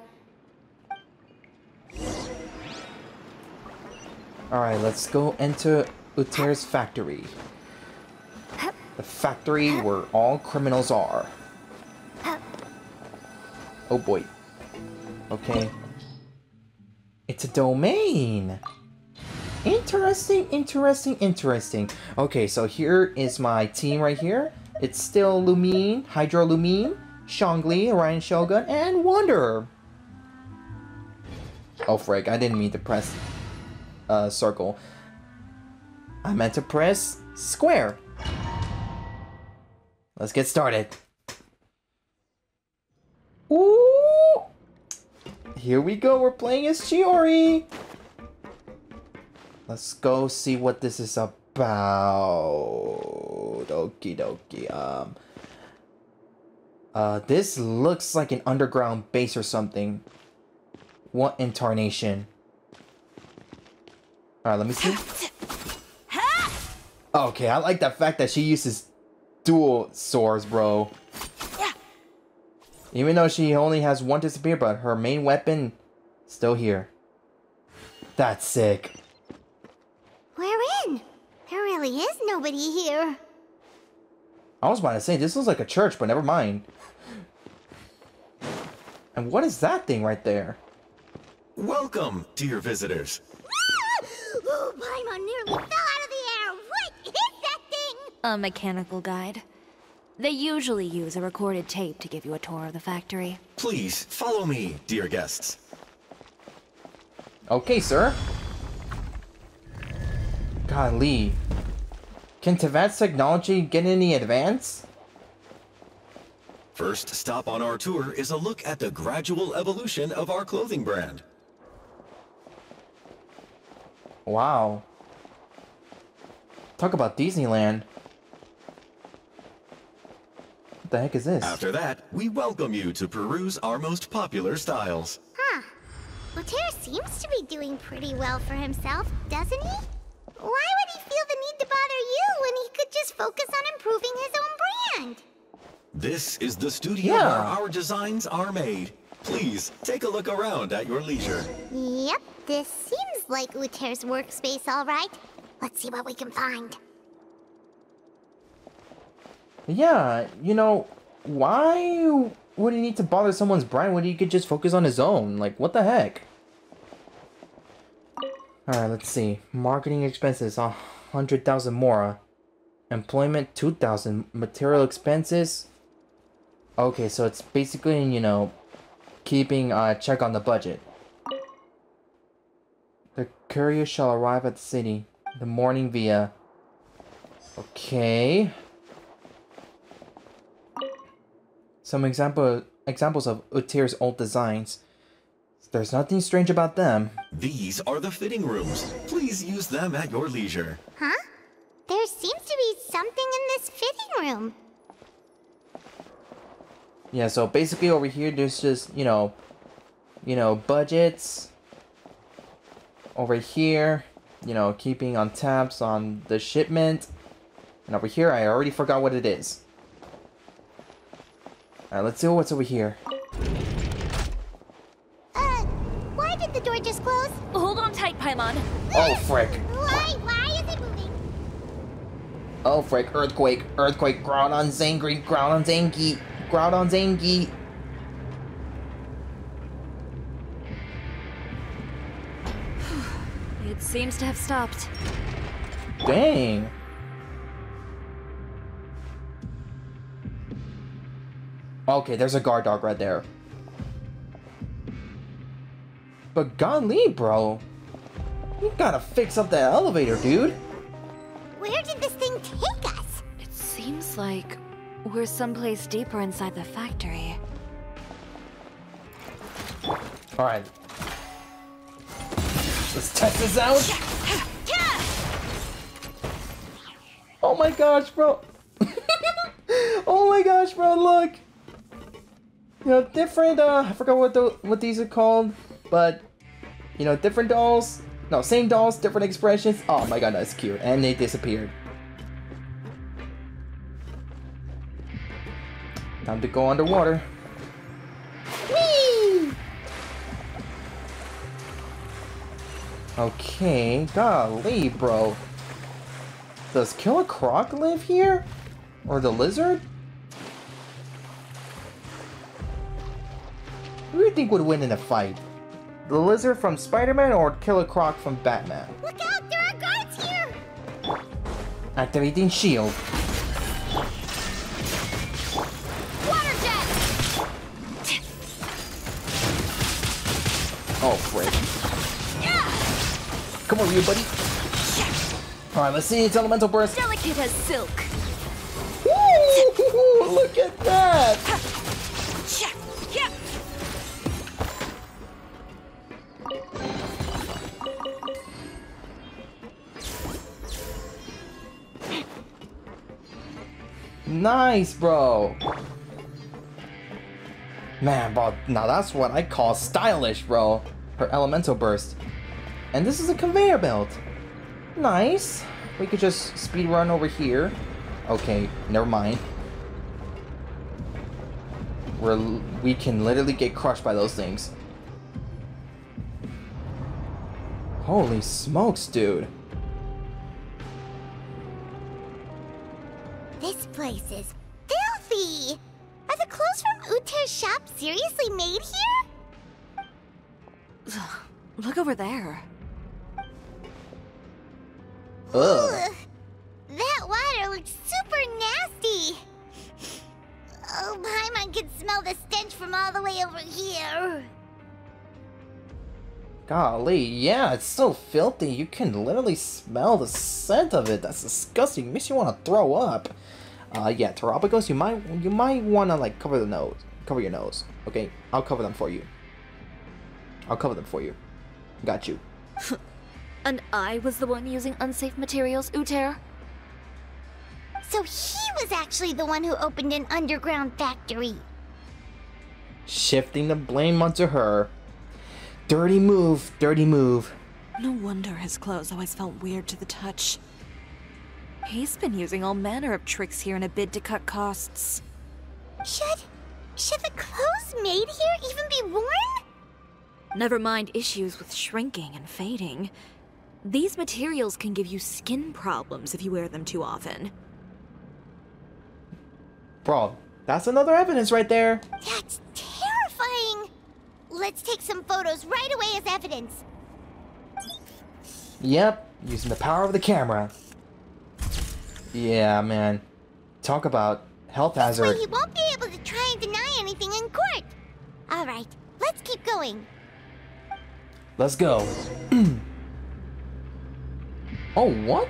Alright, let's go into Uter's factory. The factory where all criminals are. Oh boy. Okay. It's a domain! Interesting, interesting, interesting. Okay, so here is my team right here. It's still Lumine, Lumine, Shangli, Orion Shogun, and Wanderer. Oh frick, I didn't mean to press circle. I meant to press square. Let's get started. Ooh! Here we go, we're playing as Chiori! Let's go see what this is about. Okie dokie. This looks like an underground base or something. What incarnation? Alright, let me see. Okay, I like the fact that she uses dual swords, bro. Even though she only has one disappear, but her main weapon Still here. That's sick. We're in. There really is nobody here. I was about to say, this looks like a church, but never mind. And what is that thing right there? Welcome, dear visitors. Oh, Paimon nearly fell out of the air. What is that thing? A mechanical guide. They usually use a recorded tape to give you a tour of the factory. Please, follow me, dear guests. Okay, sir. Golly. Can Tevat's technology get any advance? First stop on our tour is a look at the gradual evolution of our clothing brand. Wow. Talk about Disneyland. What the heck is this? After that, we welcome you to peruse our most popular styles. Huh. Uter seems to be doing pretty well for himself, doesn't he? Why would he feel the need to bother you when he could just focus on improving his own brand? This is the studio where our designs are made. Please, take a look around at your leisure. Yep, this seems like Uter's workspace, all right. Let's see what we can find. Yeah, you know, why would he need to bother someone's brand when he could just focus on his own? Like, what the heck? Alright, let's see. Marketing expenses, 100,000 mora. Employment, 2,000. Material expenses. Okay, so it's basically, you know, keeping a check on the budget. The courier shall arrive at the city. The morning via. Okay. Some examples of Utir's old designs. There's nothing strange about them. These are the fitting rooms. Please use them at your leisure. Huh? There seems to be something in this fitting room. Yeah, so basically over here there's just, you know, budgets. Over here, you know, keeping on tabs on the shipment. And over here, I already forgot what it is. Alright, let's see what's over here. Why did the door just close? Hold on tight, Paimon. Oh, frick. Why is it moving? Oh, frick. Earthquake. Earthquake. Ground on Zangri. Ground on Zangi. Ground on Zangi. It seems to have stopped. Dang. Okay, there's a guard dog right there. But golly, bro. You gotta fix up that elevator, dude. Where did this thing take us? It seems like we're someplace deeper inside the factory. Alright. Let's test this out. Oh my gosh, bro. Oh my gosh, bro, look. You know, different, I forgot what these are called. But, you know, different dolls. No, same dolls, different expressions. Oh my god, that's cute. And they disappeared. Time to go underwater. Whee! Okay, golly, bro. Does Killer Croc live here? Or the lizard? Who do you think would win in a fight? The lizard from Spider-Man or Killer Croc from Batman? Look out, there are guards here! Activating shield. Water jet! Oh, frick. Come over here, buddy. Alright, let's see its elemental burst. Delicate as silk. Woo! Look at that! Nice, bro. Man, bro, now that's what I call stylish, bro. Her elemental burst. And this is a conveyor belt. Nice. We could just speed run over here. Okay, never mind. We can literally get crushed by those things. Holy smokes, dude. This place is filthy! Are the clothes from Uter's shop seriously made here? Look over there. Ugh. That water looks super nasty! Oh, Paimon can smell the stench from all the way over here. Golly, yeah, it's so filthy. You can literally smell the scent of it. That's disgusting. Makes you want to throw up. Yeah, Terapagos, you might want to like cover your nose. Okay, I'll cover them for you. Got you. And I was the one using unsafe materials, Uter? So he was actually the one who opened an underground factory. Shifting the blame onto her. Dirty move, dirty move. No wonder his clothes always felt weird to the touch. He's been using all manner of tricks here in a bid to cut costs. Should the clothes made here even be worn? Never mind issues with shrinking and fading. These materials can give you skin problems if you wear them too often. Bro, that's another evidence right there. That's terrifying! Let's take some photos right away as evidence. Yep, using the power of the camera. Yeah, man. Talk about health hazard. This way he won't be able to try and deny anything in court. Alright, let's keep going. Let's go. Oh, what?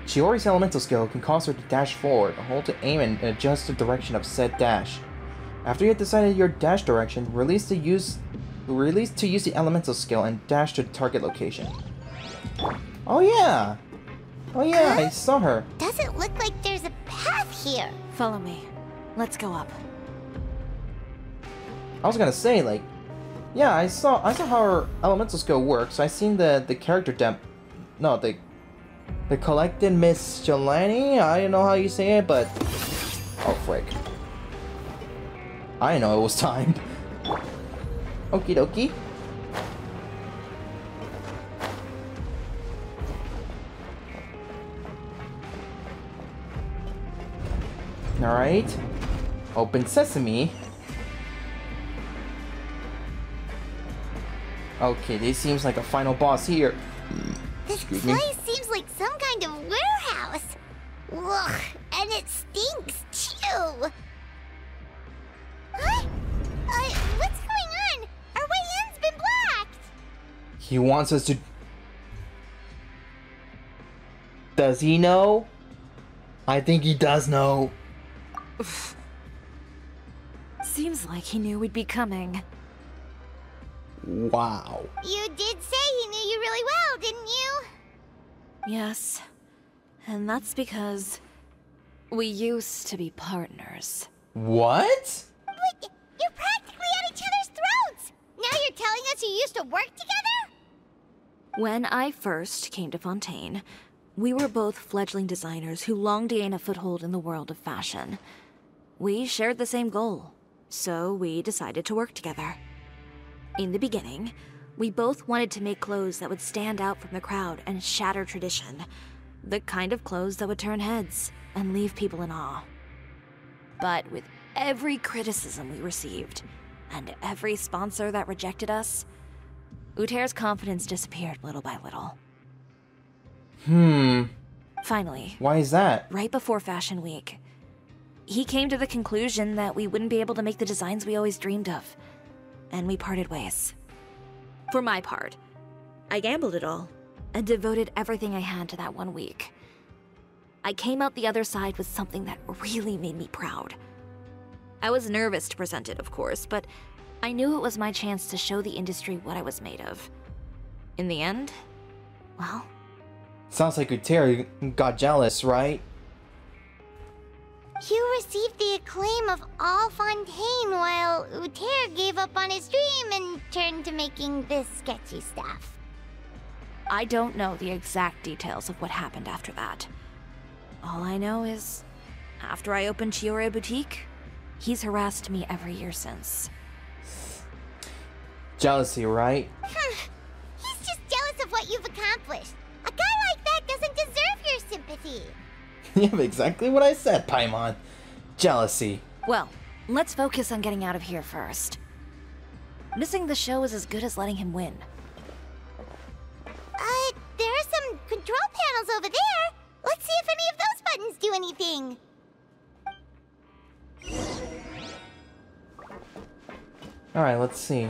Chiori's elemental skill can cause her to dash forward, hold to aim and adjust the direction of said dash. After you have decided your dash direction, release to use the elemental skill and dash to the target location. Oh yeah! Oh yeah, I saw her. Doesn't look like there's a path here. Follow me. Let's go up. I was gonna say, like, yeah, I saw how her elemental skill works. I seen the character the collected Miss Jelani. I don't know how you say it, but oh frick. I know it was timed. Okie dokie. Alright. Open sesame. Okay, this seems like a final boss here. This place seems like some kind of warehouse. Ugh, and it stinks too. Huh? What's going on? Our way in's been blocked. He wants us to... Does he know? I think he does know. Seems like he knew we'd be coming. Wow. You did say he knew you really well, didn't you? Yes. And that's because we used to be partners. What? But you're practically at each other's throats! Now you're telling us you used to work together? When I first came to Fontaine, we were both fledgling designers who longed to gain a foothold in the world of fashion. We shared the same goal, so we decided to work together. In the beginning, we both wanted to make clothes that would stand out from the crowd and shatter tradition. The kind of clothes that would turn heads and leave people in awe. But with every criticism we received, and every sponsor that rejected us, Uter's confidence disappeared little by little. Finally. Why is that? Right before Fashion Week, he came to the conclusion that we wouldn't be able to make the designs we always dreamed of. And we parted ways. For my part, I gambled it all and devoted everything I had to that 1 week. I came out the other side with something that really made me proud. I was nervous to present it, of course, but I knew it was my chance to show the industry what I was made of. In the end, well... Sounds like Uter got jealous, right? You received the acclaim of all Fontaine while Uter gave up on his dream and turned to making this sketchy stuff. I don't know the exact details of what happened after that. All I know is, after I opened Chiori Boutique, he's harassed me every year since. Jealousy, right? He's just jealous of what you've jealousy. Yeah, exactly what I said, Paimon. Jealousy. Well, let's focus on getting out of here first. Missing the show is as good as letting him win. There are some control panels over there. Let's see if any of those buttons do anything. Alright, let's see.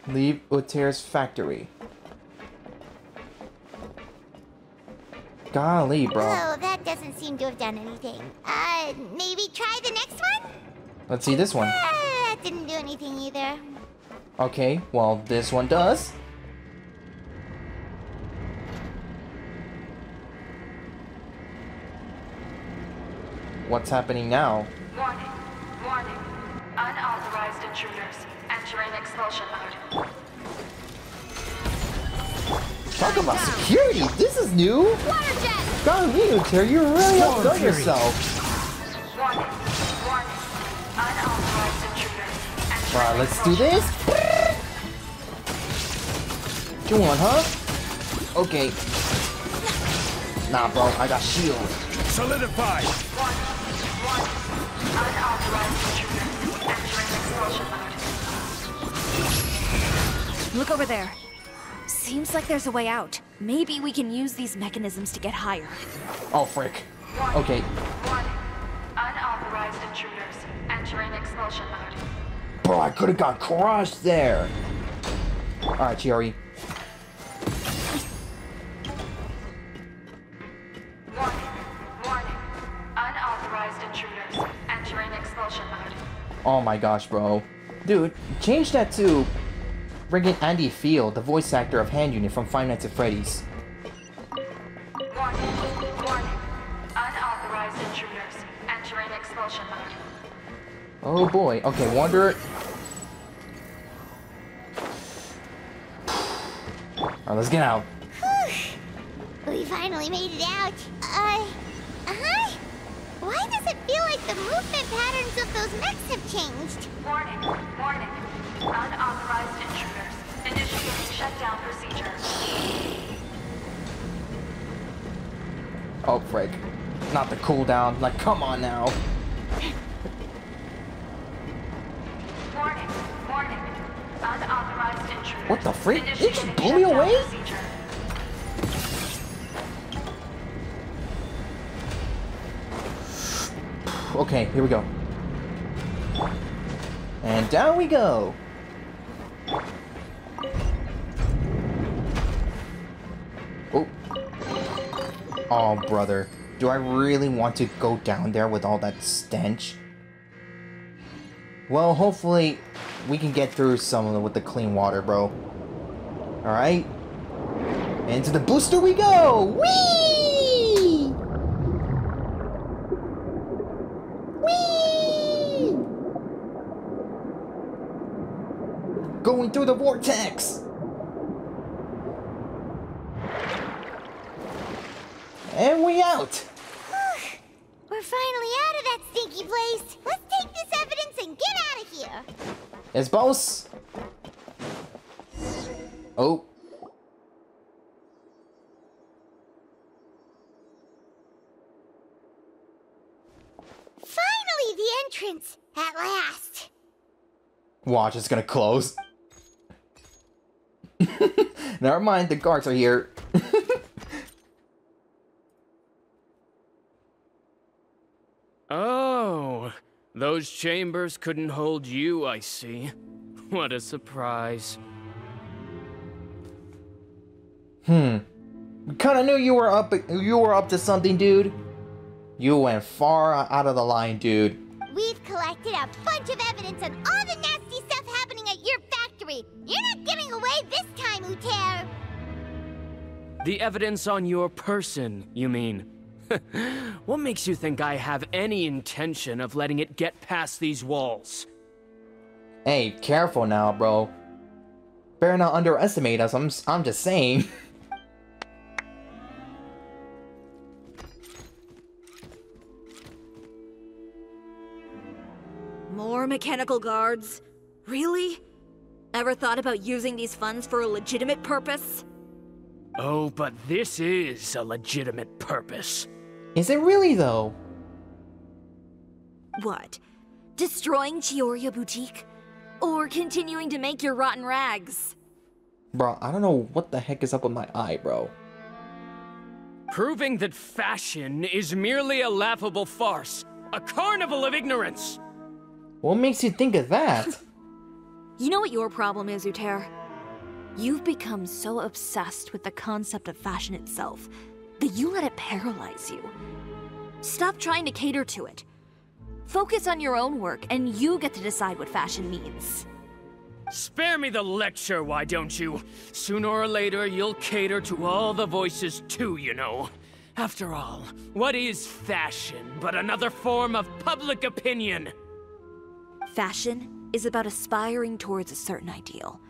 Leave Uter's factory. Golly, bro. Oh, that doesn't seem to have done anything. Maybe try the next one? Let's see this one. That didn't do anything either. Okay, well, this one does. What's happening now? Warning. Warning. Unauthorized intruders entering expulsion mode. Talk about security! This is new! Water jet! Golly, Uter, you really outdone yourself! Warning. Warning. Unauthorized intruders entering Alright, let's do this! You want, huh? Okay. Nah, bro, I got shield. Solidify! Unauthorized intruders entering expulsion mode. Look over there. Seems like there's a way out. Maybe we can use these mechanisms to get higher. Oh, frick. Okay. Warning. Unauthorized intruders entering expulsion mode. Bro, I could've got crushed there! Alright, Chiori. Unauthorized intruders entering expulsion mode. Oh my gosh, bro. Dude, change that to friggin' Andy Field, the voice actor of Hand Unit from Five Nights at Freddy's. Warning. Warning. Unauthorized intruders entering expulsion mode. Oh boy. Okay, Wonder. Alright, let's get out. We finally made it out. Why does it feel like the movement patterns of those mechs have changed? Warning. Warning. Unauthorized intruders initiating shutdown procedure. Oh, frick. Not the cooldown. Like, come on now. Warning. Warning. Unauthorized intruders. What the frick? It just blew me away? Procedure. Okay, here we go. And down we go. Oh. Oh, brother. Do I really want to go down there with all that stench? Well, hopefully we can get through some of it with the clean water, bro. Alright. Into the booster we go! Whee! Whee! Going through the vortex! And we out! We're finally out of that stinky place. Let's take this evidence and get out of here. Yes, boss. Oh. Finally, the entrance. At last. Watch, it's gonna close. Never mind, the guards are here. Oh, those chambers couldn't hold you, I see. What a surprise. Kinda knew you were up to something, dude. You went far out of the line, dude. We've collected a bunch of evidence on all the nasty stuff happening at your factory. You're not getting away this time, Uter. The evidence on your person, you mean? What makes you think I have any intention of letting it get past these walls? Hey, careful now, bro. Better not underestimate us, I'm just saying. More mechanical guards? Really? Ever thought about using these funds for a legitimate purpose? Oh, but this is a legitimate purpose. Is it really, though? What? Destroying Chiori Boutique? Or continuing to make your rotten rags? Bro, I don't know what the heck is up with my eye, bro. Proving that fashion is merely a laughable farce. A carnival of ignorance! What makes you think of that? You know what your problem is, Uter? You've become so obsessed with the concept of fashion itself that you let it paralyze you. Stop trying to cater to it. Focus on your own work, and you get to decide what fashion means. Spare me the lecture, why don't you? Sooner or later, you'll cater to all the voices too, you know. After all, what is fashion but another form of public opinion? Fashion is about aspiring towards a certain ideal,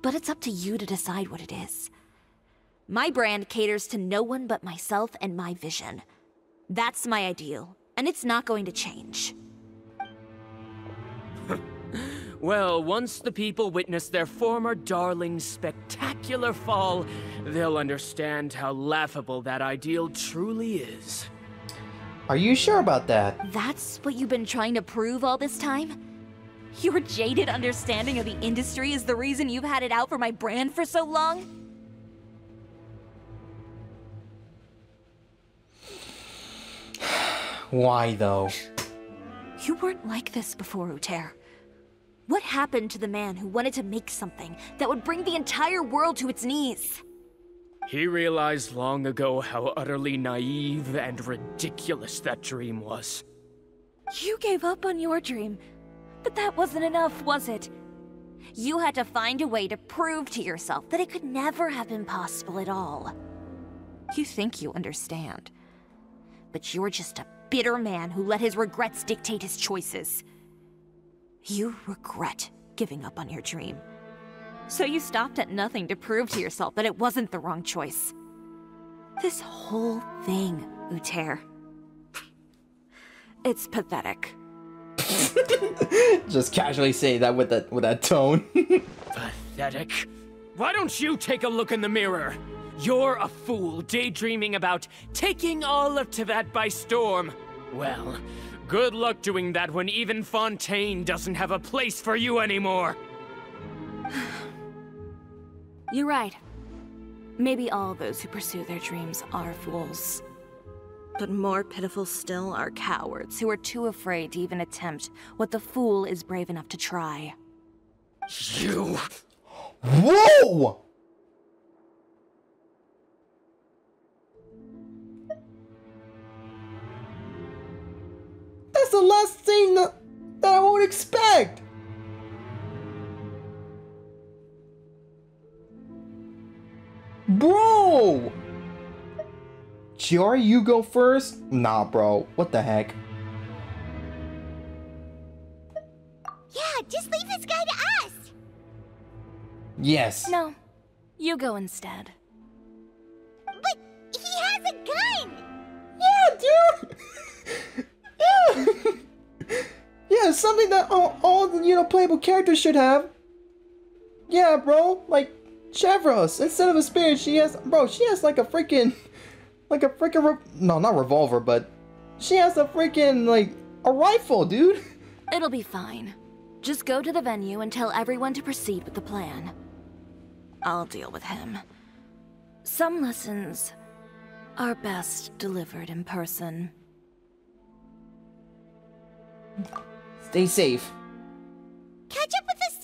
but it's up to you to decide what it is. My brand caters to no one but myself and my vision. That's my ideal, and it's not going to change. Well, once the people witness their former darling's spectacular fall, they'll understand how laughable that ideal truly is. Are you sure about that? That's what you've been trying to prove all this time? Your jaded understanding of the industry is the reason you've had it out for my brand for so long? Why, though? You weren't like this before, Uter. What happened to the man who wanted to make something that would bring the entire world to its knees? He realized long ago how utterly naive and ridiculous that dream was. You gave up on your dream, but that wasn't enough, was it? You had to find a way to prove to yourself that it could never have been possible at all. You think you understand, but you're just a bitter man who let his regrets dictate his choices. You regret giving up on your dream. So you stopped at nothing to prove to yourself that it wasn't the wrong choice. This whole thing, Uter. It's pathetic. Just casually say that with that tone. Pathetic? Why don't you take a look in the mirror? You're a fool daydreaming about taking all of Teyvat by storm. Well, good luck doing that when even Fontaine doesn't have a place for you anymore. You're right. Maybe all those who pursue their dreams are fools. But more pitiful still are cowards who are too afraid to even attempt what the fool is brave enough to try. You... Whoa! That's the last thing that I would expect! Bro! Chiori, you go first? Nah, bro. What the heck? Yeah, just leave this guy to us! Yes. No, you go instead. But he has a gun! Yeah, dude! Yeah! Yeah, something that all the, playable characters should have. Yeah, bro. Like, Chevros, instead of a spear, she has like a freaking, no, not revolver, but she has a freaking, like, a rifle, dude. It'll be fine. Just go to the venue and tell everyone to proceed with the plan. I'll deal with him. Some lessons are best delivered in person. Stay safe. Catch up with us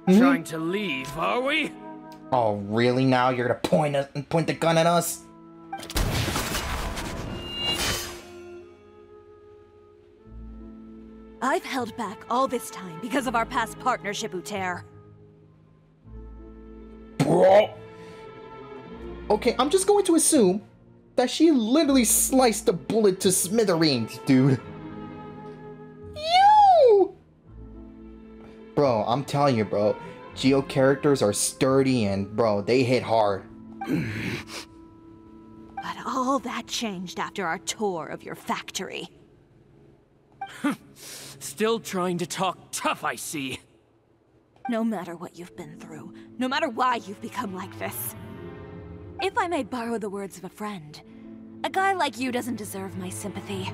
soon! Trying to leave, are we? Oh, really? Now you're gonna point the gun at us? I've held back all this time because of our past partnership, Uter. Bro. Okay, I'm just going to assume that she literally sliced the bullet to smithereens, dude. You! Bro, I'm telling you, bro. Geo characters are sturdy and, bro, they hit hard. But all that changed after our tour of your factory. Still trying to talk tough, I see. No matter what you've been through, no matter why you've become like this. If I may borrow the words of a friend, a guy like you doesn't deserve my sympathy.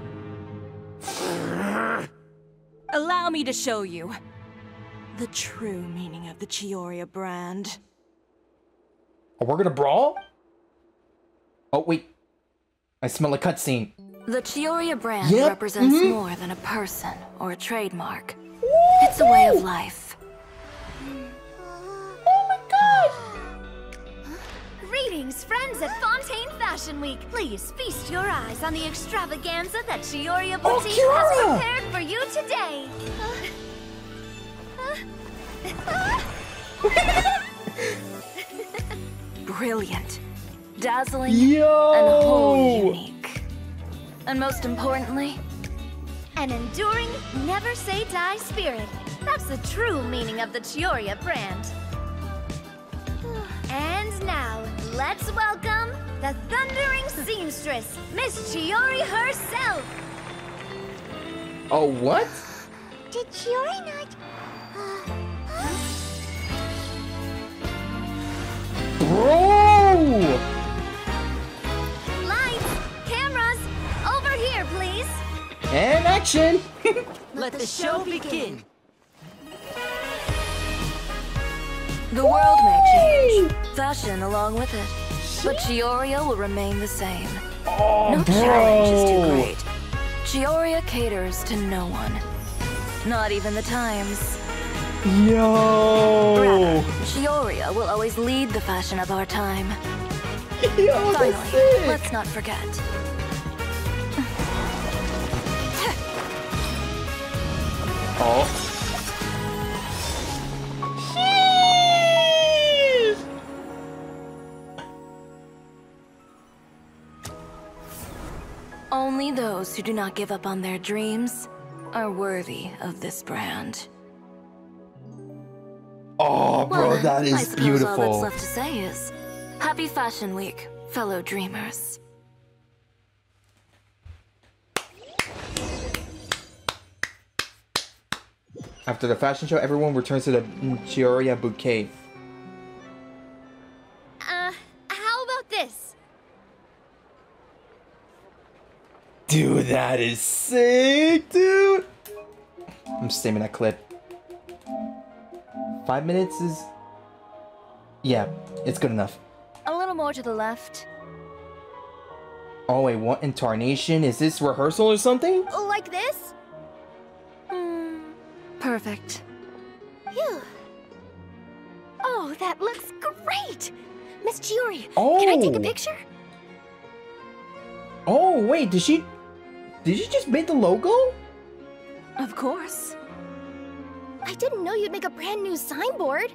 Allow me to show you the true meaning of the Chiori brand. Oh, we're gonna brawl? Oh, wait. I smell a cutscene. The Chiori brand Yep. represents more than a person or a trademark. It's a way of life. Oh my god! Greetings, friends at Fontaine Fashion Week. Please feast your eyes on the extravaganza that Chiori Boutique has prepared for you today. Brilliant, dazzling, Yo! and wholly unique. And most importantly, An enduring, never say die spirit. That's the true meaning of the Chiori brand. And now, let's welcome the thundering seamstress, Miss Chiori herself. Oh, what? Did Chiori not... Bro! Lights, cameras, over here, please. And action! Let the show begin. the world may change, fashion along with it, but Cisoria will remain the same. Oh, no challenge is too great. Cisoria caters to no one, not even the times. Yo! Rather, Cisoria will always lead the fashion of our time. Yo, finally, let's not forget. Oh. Only those who do not give up on their dreams are worthy of this brand. Oh, bro, Well, that I is suppose beautiful. all that's left to say is, Happy Fashion Week, fellow dreamers. After the fashion show, everyone returns to the Chiori bouquet. How about this? Dude, that is sick, dude! I'm saving that clip. 5 minutes is... Yeah, it's good enough. A little more to the left. Oh wait, what incarnation? Is this rehearsal or something? Like this? Perfect. Phew. Oh, that looks great! Miss Chiori, Oh. can I take a picture? Oh wait, did she just make the logo? Of course. I didn't know you'd make a brand new signboard.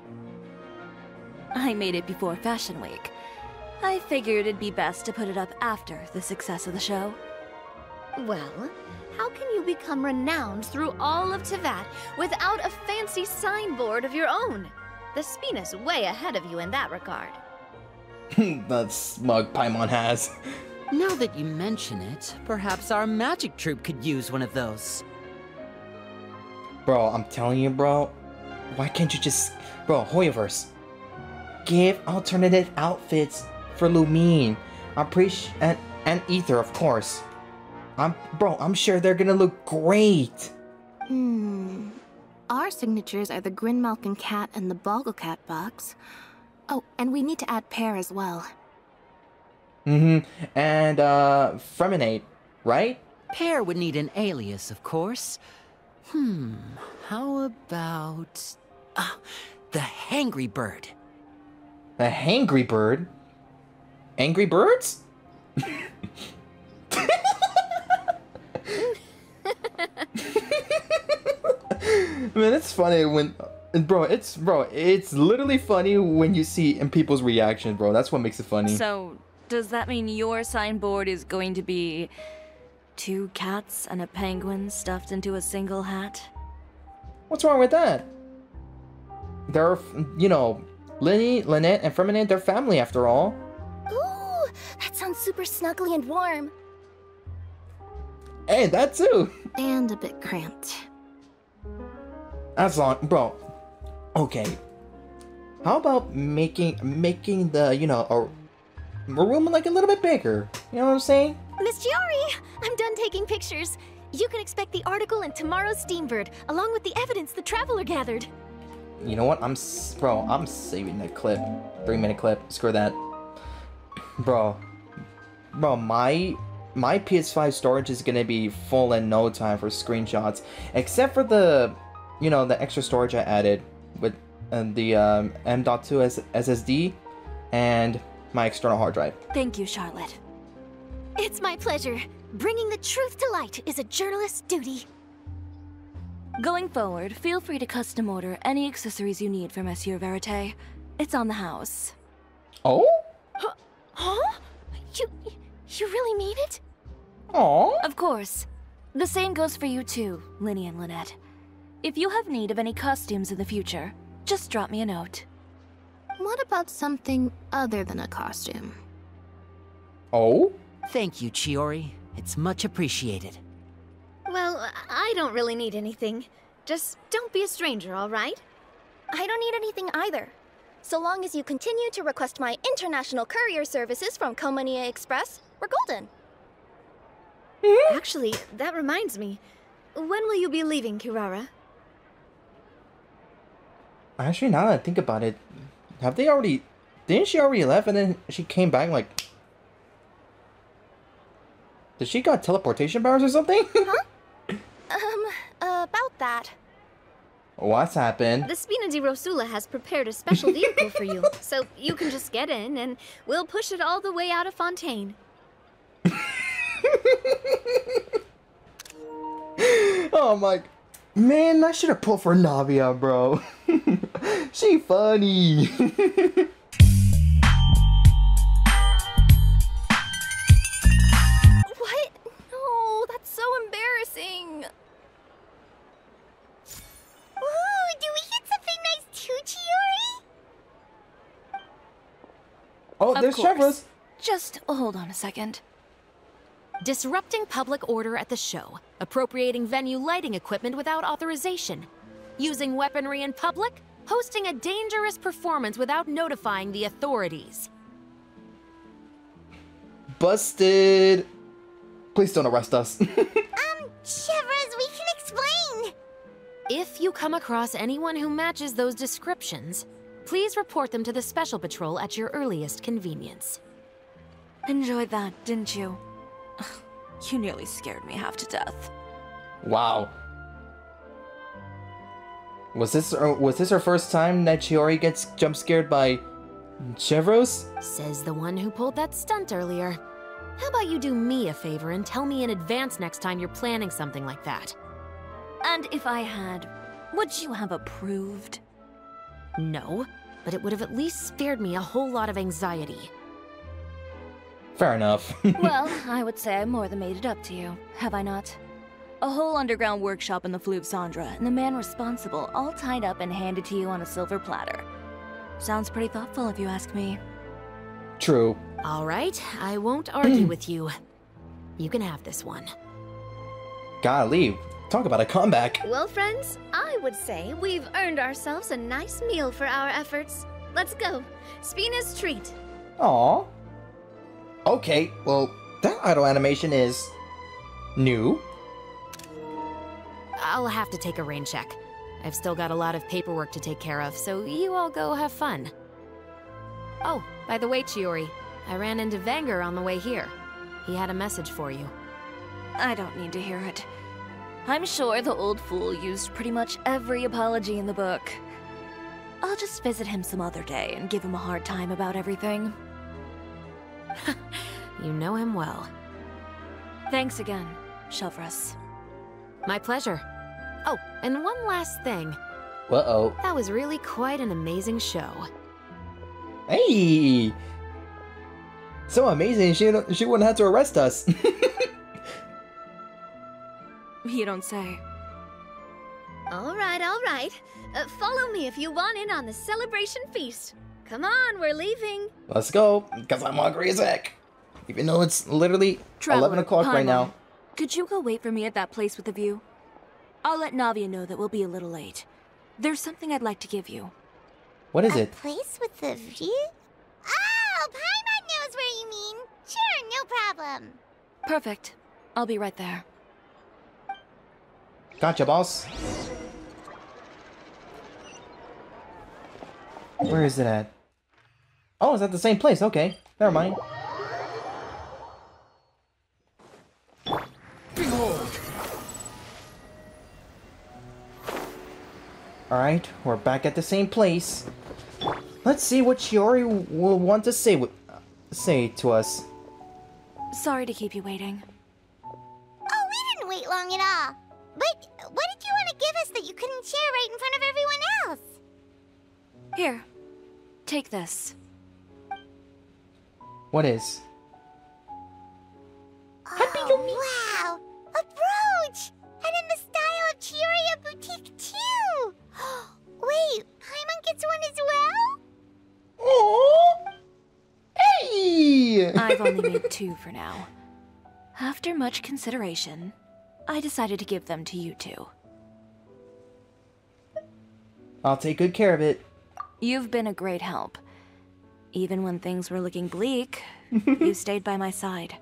I made it before Fashion Week. I figured it'd be best to put it up after the success of the show. Well, how can you become renowned through all of Teyvat without a fancy signboard of your own? The Spina's way ahead of you in that regard. That smug Paimon has. Now that you mention it, perhaps our magic troupe could use one of those. Bro, I'm telling you, bro. Why can't you just... Bro, hoyoverse. Give alternative outfits for Lumine. I'm pretty and Ether, of course. I'm sure they're gonna look great. Our signatures are the Grinmalkin cat and the Bogglecat box. Oh, and we need to add Pear as well. And, Freminate, right? Pear would need an alias, of course. How about... the Hangry Bird. A hangry bird? Angry Birds? Man, it's funny when... Bro, it's literally funny when you see in people's reactions, bro. That's what makes it funny. So, does that mean your signboard is going to be 2 cats and a penguin stuffed into a single hat? What's wrong with that? They're, you know, Lynette, and Freminate, they're family after all. Ooh, that sounds super snuggly and warm. Hey, that too. And a bit cramped. As long, bro, Okay. How about making the, you know, a room like a little bit bigger? You know what I'm saying? Miss Chiori, I'm done taking pictures. You can expect the article in tomorrow's Steambird, along with the evidence the Traveler gathered. You know what? I'm saving that clip. 3-minute clip. Screw that. Bro, my PS5 storage is gonna be full in no time for screenshots, except for the, you know, the extra storage I added with the M.2 SSD and my external hard drive. Thank you, Charlotte. It's my pleasure. Bringing the truth to light is a journalist's duty. Going forward, feel free to custom order any accessories you need for Monsieur Verite. It's on the house. Oh? Huh? You really mean it? Aww. Of course. The same goes for you too, Linny and Lynette. If you have need of any costumes in the future, just drop me a note. What about something other than a costume? Oh? Thank you, Chiori. It's much appreciated. Well, I don't really need anything. Just don't be a stranger, all right? I don't need anything either. So long as you continue to request my international courier services from Komania Express, we're golden. Actually, that reminds me. When will you be leaving, Kirara? Actually, now that I think about it, have they already... Didn't she already left and then she came back like... Did she got teleportation powers or something? Huh? About that. What's happened? The Spina di Rosula has prepared a special vehicle for you, so you can just get in and we'll push it all the way out of Fontaine. Oh my... Man, I should have pulled for Navia, bro. She funny. What? No, that's so embarrassing. Ooh, do we get something nice too, Chiori? Oh, Of there's course. Chevrolet. Just hold on a second. Disrupting public order at the show, appropriating venue lighting equipment without authorization, using weaponry in public, hosting a dangerous performance without notifying the authorities. Busted. Please don't arrest us. Chevrolet, we can explain. If you come across anyone who matches those descriptions, please report them to the Special Patrol at your earliest convenience. Enjoyed that, didn't you? Ugh, you nearly scared me half to death. Wow. Was this her first time that Chiori gets jump scared by Chevros? Says the one who pulled that stunt earlier. How about you do me a favor and tell me in advance next time you're planning something like that? And if I had, would you have approved? No, but it would have at least spared me a whole lot of anxiety. Fair enough. Well, I would say I more than made it up to you, have I not? A whole underground workshop in the Fleuve Cendra, and the man responsible all tied up and handed to you on a silver platter. Sounds pretty thoughtful if you ask me. True. All right, I won't argue with you. You can have this one. Golly, talk about a comeback. Well, friends, I would say we've earned ourselves a nice meal for our efforts. Let's go. Spina's treat. Aww. Okay, well, that idle animation is new. I'll have to take a rain check. I've still got a lot of paperwork to take care of, so you all go have fun. Oh, by the way, Chiori, I ran into Vanger on the way here. He had a message for you. I don't need to hear it. I'm sure the old fool used pretty much every apology in the book. I'll just visit him some other day and give him a hard time about everything. You know him well. Thanks again, Chevros. My pleasure. Oh, and one last thing. Uh-oh. That was really quite an amazing show. Hey! So amazing, she wouldn't have to arrest us. You don't say. All right, all right. Follow me if you want in on the celebration feast. Come on, we're leaving. Let's go, because I'm hungry as heck. Even though it's literally Traveler, 11 o'clock right Paimon, now. Could you go wait for me at that place with the view? I'll let Navia know that we'll be a little late. There's something I'd like to give you. What is it? A place with a view? Oh, Paimon knows where you mean. Sure, no problem. Perfect. I'll be right there. Gotcha, boss. Where is it at? Oh, it's at the same place. Okay, never mind. Behold! Alright, we're back at the same place. Let's see what Chiori will want to say to us. Sorry to keep you waiting. Oh, we didn't wait long at all. But what did you want to give us that you couldn't share right in front of everyone else? Here, take this. What is? Oh, wow! A brooch! And in the style of Chiori boutique too! Wait, Paimon gets one as well? Oh! Hey! I've only made 2 for now. After much consideration, I decided to give them to you two. I'll take good care of it. You've been a great help. Even when things were looking bleak, you stayed by my side.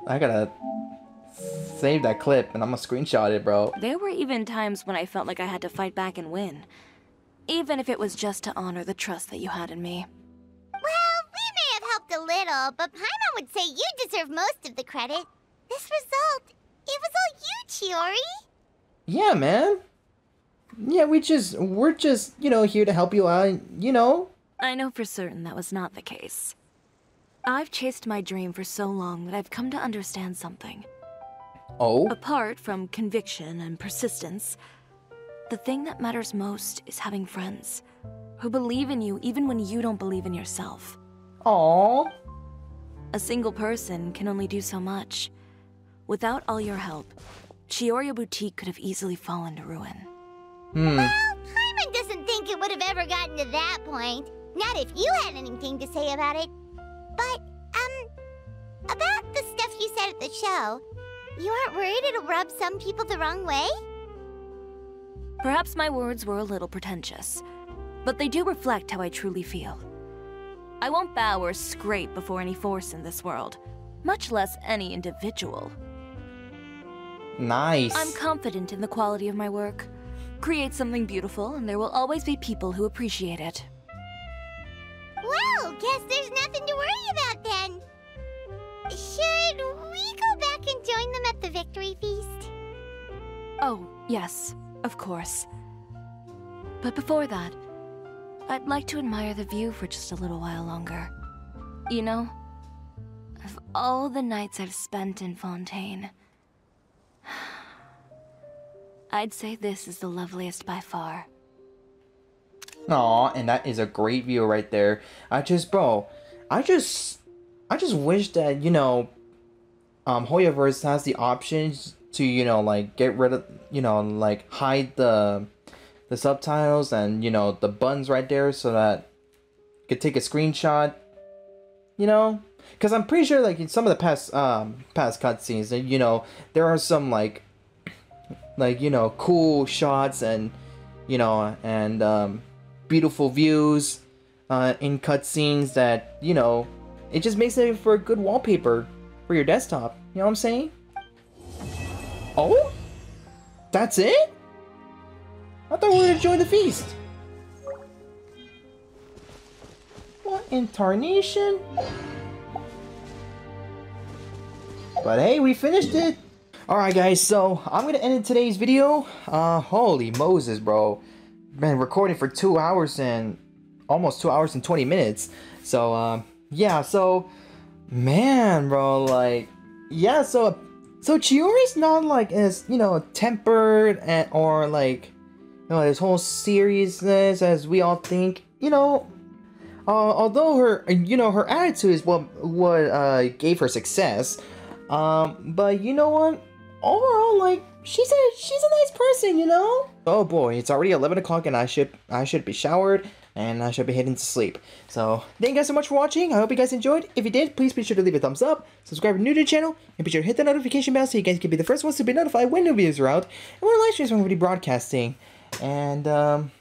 I gotta save that clip and I'm gonna screenshot it, bro. There were even times when I felt like I had to fight back and win. Even if it was just to honor the trust that you had in me. Well, we may have helped a little, but Paimon would say you deserve most of the credit. This result, it was all you, Chiori. Yeah, man. Yeah, we're just, you know, here to help you out, you know. I know for certain that was not the case. I've chased my dream for so long that I've come to understand something. Oh? Apart from conviction and persistence, the thing that matters most is having friends who believe in you even when you don't believe in yourself. Aww. A single person can only do so much. Without all your help, Chiori Boutique could have easily fallen to ruin. Well, Paimon doesn't think it would have ever gotten to that point. Not if you had anything to say about it. But, about the stuff you said at the show, you aren't worried it'll rub some people the wrong way? Perhaps my words were a little pretentious, but they do reflect how I truly feel. I won't bow or scrape before any force in this world, much less any individual. Nice. I'm confident in the quality of my work. Create something beautiful, and there will always be people who appreciate it. Well, guess there's nothing to worry about then. Should we go back and join them at the victory feast? Oh, yes, of course. But before that, I'd like to admire the view for just a little while longer. You know, of all the nights I've spent in Fontaine, I'd say this is the loveliest by far. Aw, and that is a great view right there. I just wish that, you know, Hoyoverse has the options to, you know, like, get rid of, you know, like, hide the subtitles and, you know, the buttons right there so that you could take a screenshot, you know? Because I'm pretty sure, like, in some of the past cutscenes, that, you know, there are some, like, you know, cool shots and, you know, and, beautiful views in cutscenes that, you know, it just makes it for a good wallpaper for your desktop. You know what I'm saying? Oh? That's it? I thought we were gonna join the feast. What in tarnation? But hey, we finished it. Alright guys, so I'm gonna end today's video. Holy Moses, bro. Been recording for 2 hours and almost 2 hours and 20 minutes. So yeah, so man, bro, like, yeah, so Chiori's not like as, you know, tempered and or like, you know, this whole seriousness as we all think, you know. Although her, you know, her attitude is what gave her success. But you know what? Overall, like, she's a nice person, you know? Oh boy, it's already 11 o'clock and I should be showered. and I should be heading to sleep. So, thank you guys so much for watching. I hope you guys enjoyed. If you did, please be sure to leave a thumbs up, subscribe if you're new to the channel, and be sure to hit the notification bell so you guys can be the first ones to be notified when new videos are out, and when live streams are going to be broadcasting. And,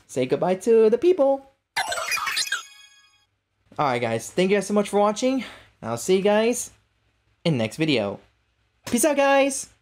say goodbye to the people. Alright guys, thank you guys so much for watching. I'll see you guys in the next video. Peace out, guys!